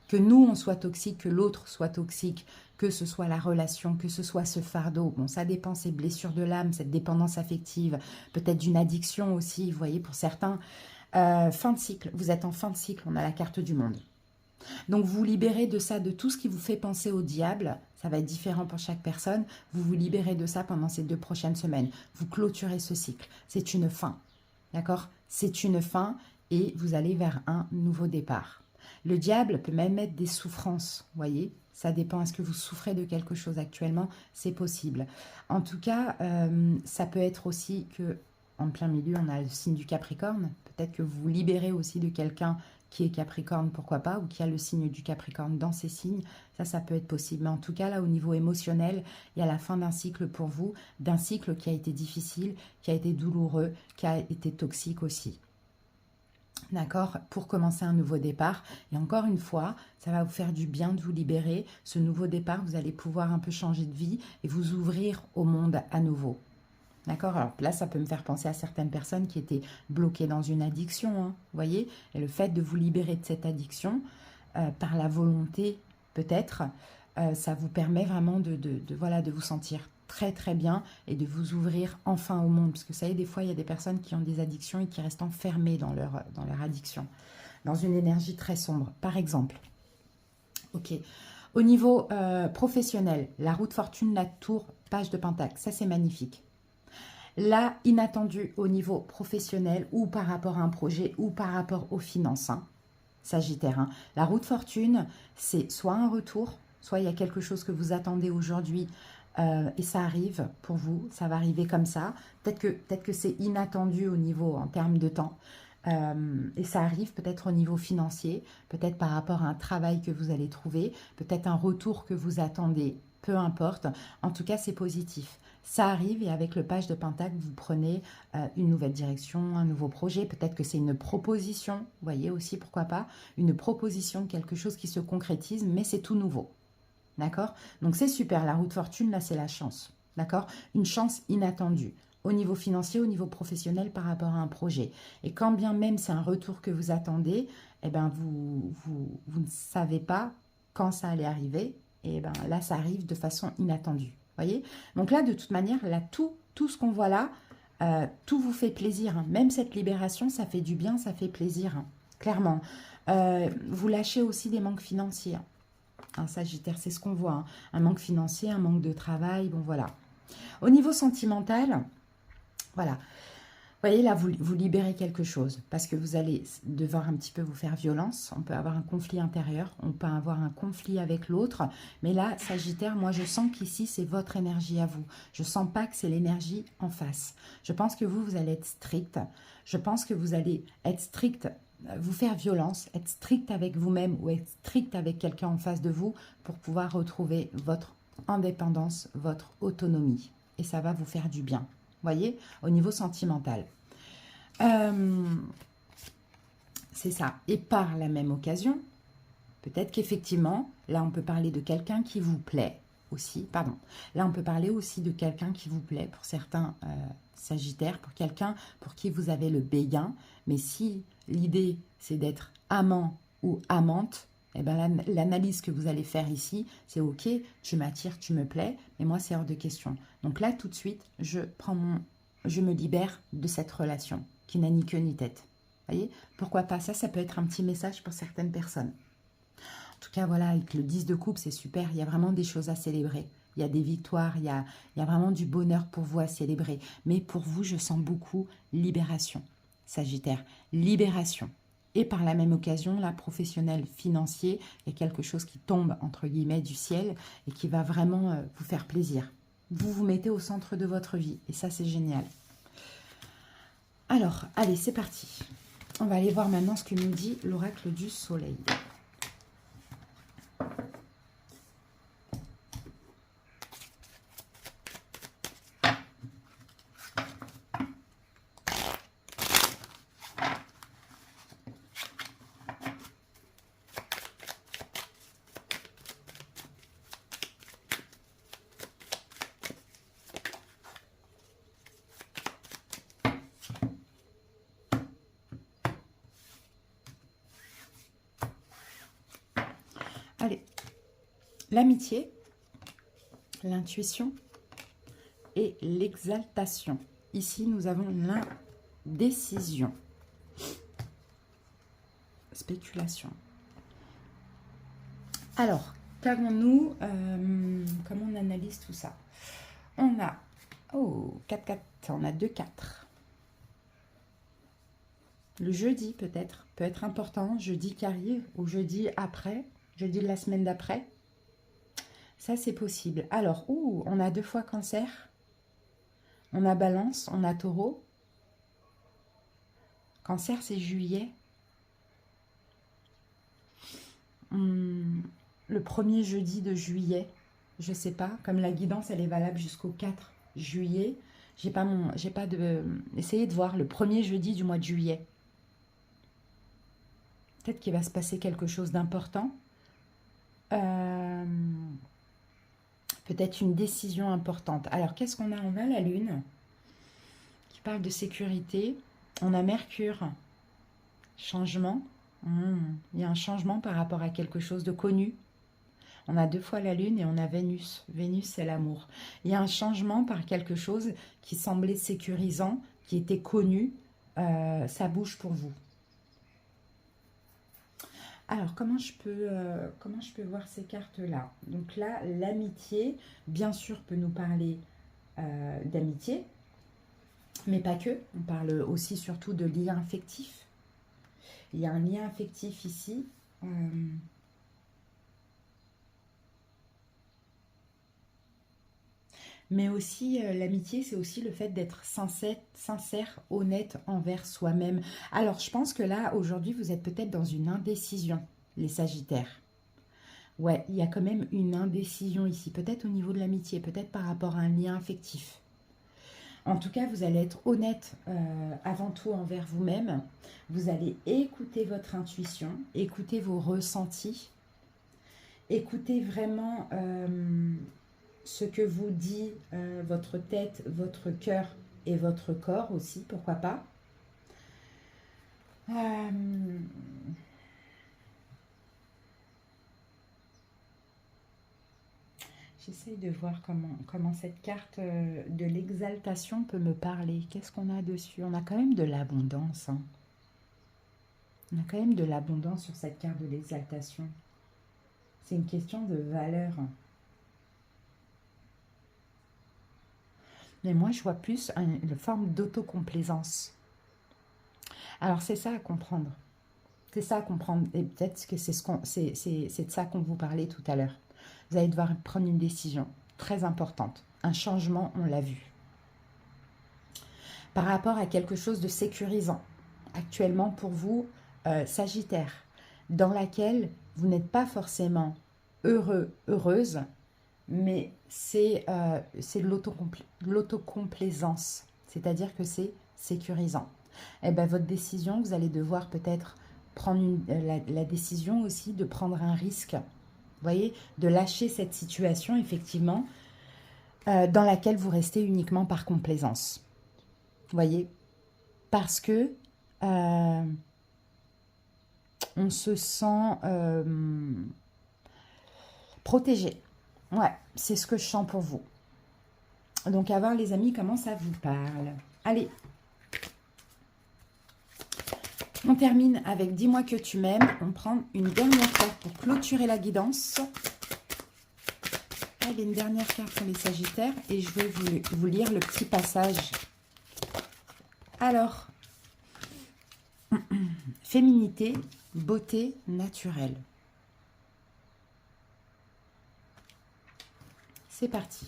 Que nous, on soit toxique, que l'autre soit toxique, que ce soit la relation, que ce soit ce fardeau. Bon, ça dépend, ces blessures de l'âme, cette dépendance affective, peut-être d'une addiction aussi, vous voyez, pour certains. Fin de cycle, vous êtes en fin de cycle, on a la carte du monde. Donc, vous libérez de ça, de tout ce qui vous fait penser au diable. Ça va être différent pour chaque personne. Vous vous libérez de ça pendant ces 2 prochaines semaines. Vous clôturez ce cycle. C'est une fin. D'accord? C'est une fin et vous allez vers un nouveau départ. Le diable peut même mettre des souffrances, vous voyez? Ça dépend, est-ce que vous souffrez de quelque chose actuellement? C'est possible. En tout cas, ça peut être aussi que, en plein milieu, on a le signe du Capricorne. Peut-être que vous vous libérez aussi de quelqu'un qui est Capricorne, pourquoi pas, ou qui a le signe du Capricorne dans ses signes. Ça peut être possible. Mais en tout cas, là, au niveau émotionnel, il y a la fin d'un cycle pour vous, d'un cycle qui a été difficile, qui a été douloureux, qui a été toxique aussi. D'accord, pour commencer un nouveau départ. Et encore une fois, ça va vous faire du bien de vous libérer. Ce nouveau départ, vous allez pouvoir un peu changer de vie et vous ouvrir au monde à nouveau. D'accord, alors là, ça peut me faire penser à certaines personnes qui étaient bloquées dans une addiction, hein, vous voyez. Et le fait de vous libérer de cette addiction, par la volonté peut-être, ça vous permet vraiment de vous sentir très très bien et de vous ouvrir enfin au monde. Parce que vous savez, des fois, il y a des personnes qui ont des addictions et qui restent enfermées dans leur addiction, dans une énergie très sombre, par exemple. Ok. Au niveau professionnel, la roue de fortune, la tour, page de pentacle, ça c'est magnifique. Là, inattendu au niveau professionnel ou par rapport à un projet ou par rapport aux finances, hein, Sagittaire. Hein. La roue de fortune, c'est soit un retour, soit il y a quelque chose que vous attendez aujourd'hui et ça arrive pour vous, ça va arriver comme ça. Peut-être que c'est inattendu au niveau en termes de temps. Et ça arrive peut-être au niveau financier, peut-être par rapport à un travail que vous allez trouver, peut-être un retour que vous attendez, peu importe. En tout cas, c'est positif. Ça arrive et avec le page de pentacle, vous prenez une nouvelle direction, un nouveau projet. Peut-être que c'est une proposition, vous voyez aussi, pourquoi pas, une proposition, quelque chose qui se concrétise, mais c'est tout nouveau. D'accord? Donc c'est super, la roue de fortune, là, c'est la chance. D'accord? Une chance inattendue. Au niveau financier, au niveau professionnel par rapport à un projet. Et quand bien même c'est un retour que vous attendez, eh ben vous ne savez pas quand ça allait arriver. Et ben là, ça arrive de façon inattendue. Voyez? Donc là, de toute manière, là, tout ce qu'on voit là, tout vous fait plaisir. Hein. Même cette libération, ça fait du bien, ça fait plaisir. Hein. Clairement. Vous lâchez aussi des manques financiers. Hein. Un Sagittaire, c'est ce qu'on voit. Hein. Un manque financier, un manque de travail. Bon, voilà. Au niveau sentimental, voilà. voyez, là, vous libérez quelque chose parce que vous allez devoir un petit peu vous faire violence. On peut avoir un conflit intérieur, on peut avoir un conflit avec l'autre. Mais là, Sagittaire, moi, je sens qu'ici, c'est votre énergie à vous. Je ne sens pas que c'est l'énergie en face. Je pense que vous allez être strict. Je pense que vous allez être strict, vous faire violence, être strict avec vous-même ou être strict avec quelqu'un en face de vous pour pouvoir retrouver votre indépendance, votre autonomie. Et ça va vous faire du bien. Voyez, au niveau sentimental. C'est ça. Et par la même occasion, peut-être qu'effectivement, là, on peut parler de quelqu'un qui vous plaît aussi. Pardon. Là, on peut parler aussi de quelqu'un qui vous plaît pour certains Sagittaires, pour quelqu'un pour qui vous avez le béguin. Mais si l'idée, c'est d'être amant ou amante, eh ben, l'analyse que vous allez faire ici, c'est ok, tu m'attires, tu me plais, mais moi, c'est hors de question. Donc là, tout de suite, je me libère de cette relation qui n'a ni queue ni tête. Voyez, pourquoi pas? Ça peut être un petit message pour certaines personnes. En tout cas, voilà, avec le 10 de coupe, c'est super. Il y a vraiment des choses à célébrer. Il y a des victoires, il y a vraiment du bonheur pour vous à célébrer. Mais pour vous, je sens beaucoup libération, Sagittaire. Libération. Et par la même occasion, là, professionnel, financier, il y a quelque chose qui tombe, entre guillemets, du ciel et qui va vraiment vous faire plaisir. Vous vous mettez au centre de votre vie. Et ça, c'est génial. Alors, allez, c'est parti. On va aller voir maintenant ce que nous dit l'oracle du soleil. Allez, l'amitié, l'intuition et l'exaltation. Ici, nous avons l'indécision. Spéculation. Alors, qu'avons-nous comment on analyse tout ça? On a, 4-4, on a 2-4. Le jeudi, peut-être, peut être important, jeudi qui arrive, ou jeudi après, jeudi de la semaine d'après. Ça, c'est possible. Alors, on a 2 fois Cancer. On a Balance, on a Taureau. Cancer, c'est juillet. Le premier jeudi de juillet, je sais pas. Comme la guidance, elle est valable jusqu'au 4 juillet. Essayez de voir le premier jeudi du mois de juillet. Peut-être qu'il va se passer quelque chose d'important. Peut-être une décision importante. Alors, qu'est-ce qu'on a? On a la Lune qui parle de sécurité. On a Mercure. Changement. Il y a un changement par rapport à quelque chose de connu. On a 2 fois la Lune et on a Vénus. Vénus, c'est l'amour. Il y a un changement par quelque chose qui semblait sécurisant, qui était connu. Ça bouge pour vous. Alors, comment je peux voir ces cartes-là? Donc là, l'amitié, bien sûr, peut nous parler d'amitié, mais pas que. On parle aussi surtout de lien affectif. Il y a un lien affectif ici. Mais aussi, l'amitié, c'est aussi le fait d'être sincère, honnête envers soi-même. Alors, je pense que là, aujourd'hui, vous êtes peut-être dans une indécision, les Sagittaires. Ouais, il y a quand même une indécision ici. Peut-être au niveau de l'amitié, peut-être par rapport à un lien affectif. En tout cas, vous allez être honnête avant tout envers vous-même. Vous allez écouter votre intuition, écouter vos ressentis, écouter vraiment ce que vous dit votre tête, votre cœur et votre corps aussi, pourquoi pas. J'essaye de voir comment cette carte de l'exaltation peut me parler. Qu'est-ce qu'on a dessus? On a quand même de l'abondance. Hein. On a quand même de l'abondance sur cette carte de l'exaltation. C'est une question de valeur. Mais moi, je vois plus une forme d'autocomplaisance. Alors, c'est ça à comprendre. C'est ça à comprendre. Et peut-être que c'est de ça qu'on vous parlait tout à l'heure. Vous allez devoir prendre une décision très importante. Un changement, on l'a vu. Par rapport à quelque chose de sécurisant. Actuellement, pour vous, Sagittaire, dans laquelle vous n'êtes pas forcément heureux, heureuse, mais c'est l'autocomplaisance. C'est-à-dire que c'est sécurisant. Et bien, votre décision, vous allez devoir peut-être prendre la décision aussi de prendre un risque. Vous voyez, de lâcher cette situation, effectivement, dans laquelle vous restez uniquement par complaisance. Vous voyez, parce que on se sent protégé. Ouais, c'est ce que je sens pour vous. Donc, à voir, les amis, comment ça vous parle. Allez. On termine avec « Dis-moi que tu m'aimes ». On prend une dernière carte pour clôturer la guidance. Allez, une dernière carte pour les Sagittaires. Et je vais vous lire le petit passage. Alors, féminité, beauté naturelle. C'est parti.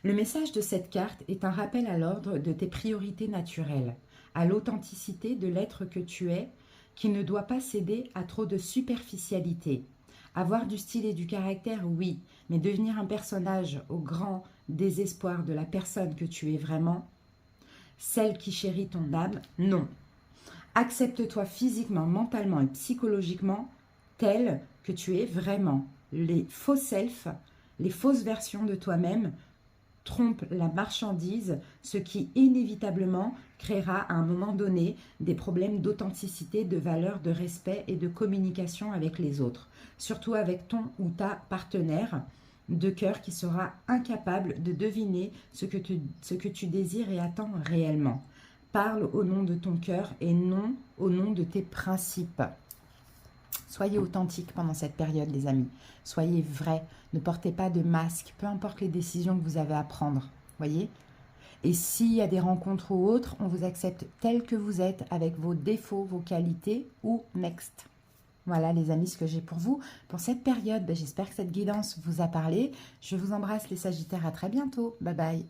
Le message de cette carte est un rappel à l'ordre de tes priorités naturelles, à l'authenticité de l'être que tu es, qui ne doit pas céder à trop de superficialité. Avoir du style et du caractère, oui, mais devenir un personnage au grand désespoir de la personne que tu es vraiment, celle qui chérit ton âme, non. Accepte-toi physiquement, mentalement et psychologiquement tel que tu es vraiment. Les faux self, les fausses versions de toi-même trompe la marchandise, ce qui inévitablement créera à un moment donné des problèmes d'authenticité, de valeur, de respect et de communication avec les autres. Surtout avec ton ou ta partenaire de cœur qui sera incapable de deviner ce que tu désires et attends réellement. Parle au nom de ton cœur et non au nom de tes principes. Soyez authentiques pendant cette période, les amis. Soyez vrais. Ne portez pas de masque, peu importe les décisions que vous avez à prendre. Voyez ? Et s'il y a des rencontres ou autres, on vous accepte tel que vous êtes, avec vos défauts, vos qualités ou next. Voilà, les amis, ce que j'ai pour vous. Pour cette période, j'espère que cette guidance vous a parlé. Je vous embrasse, les Sagittaires. À très bientôt. Bye bye.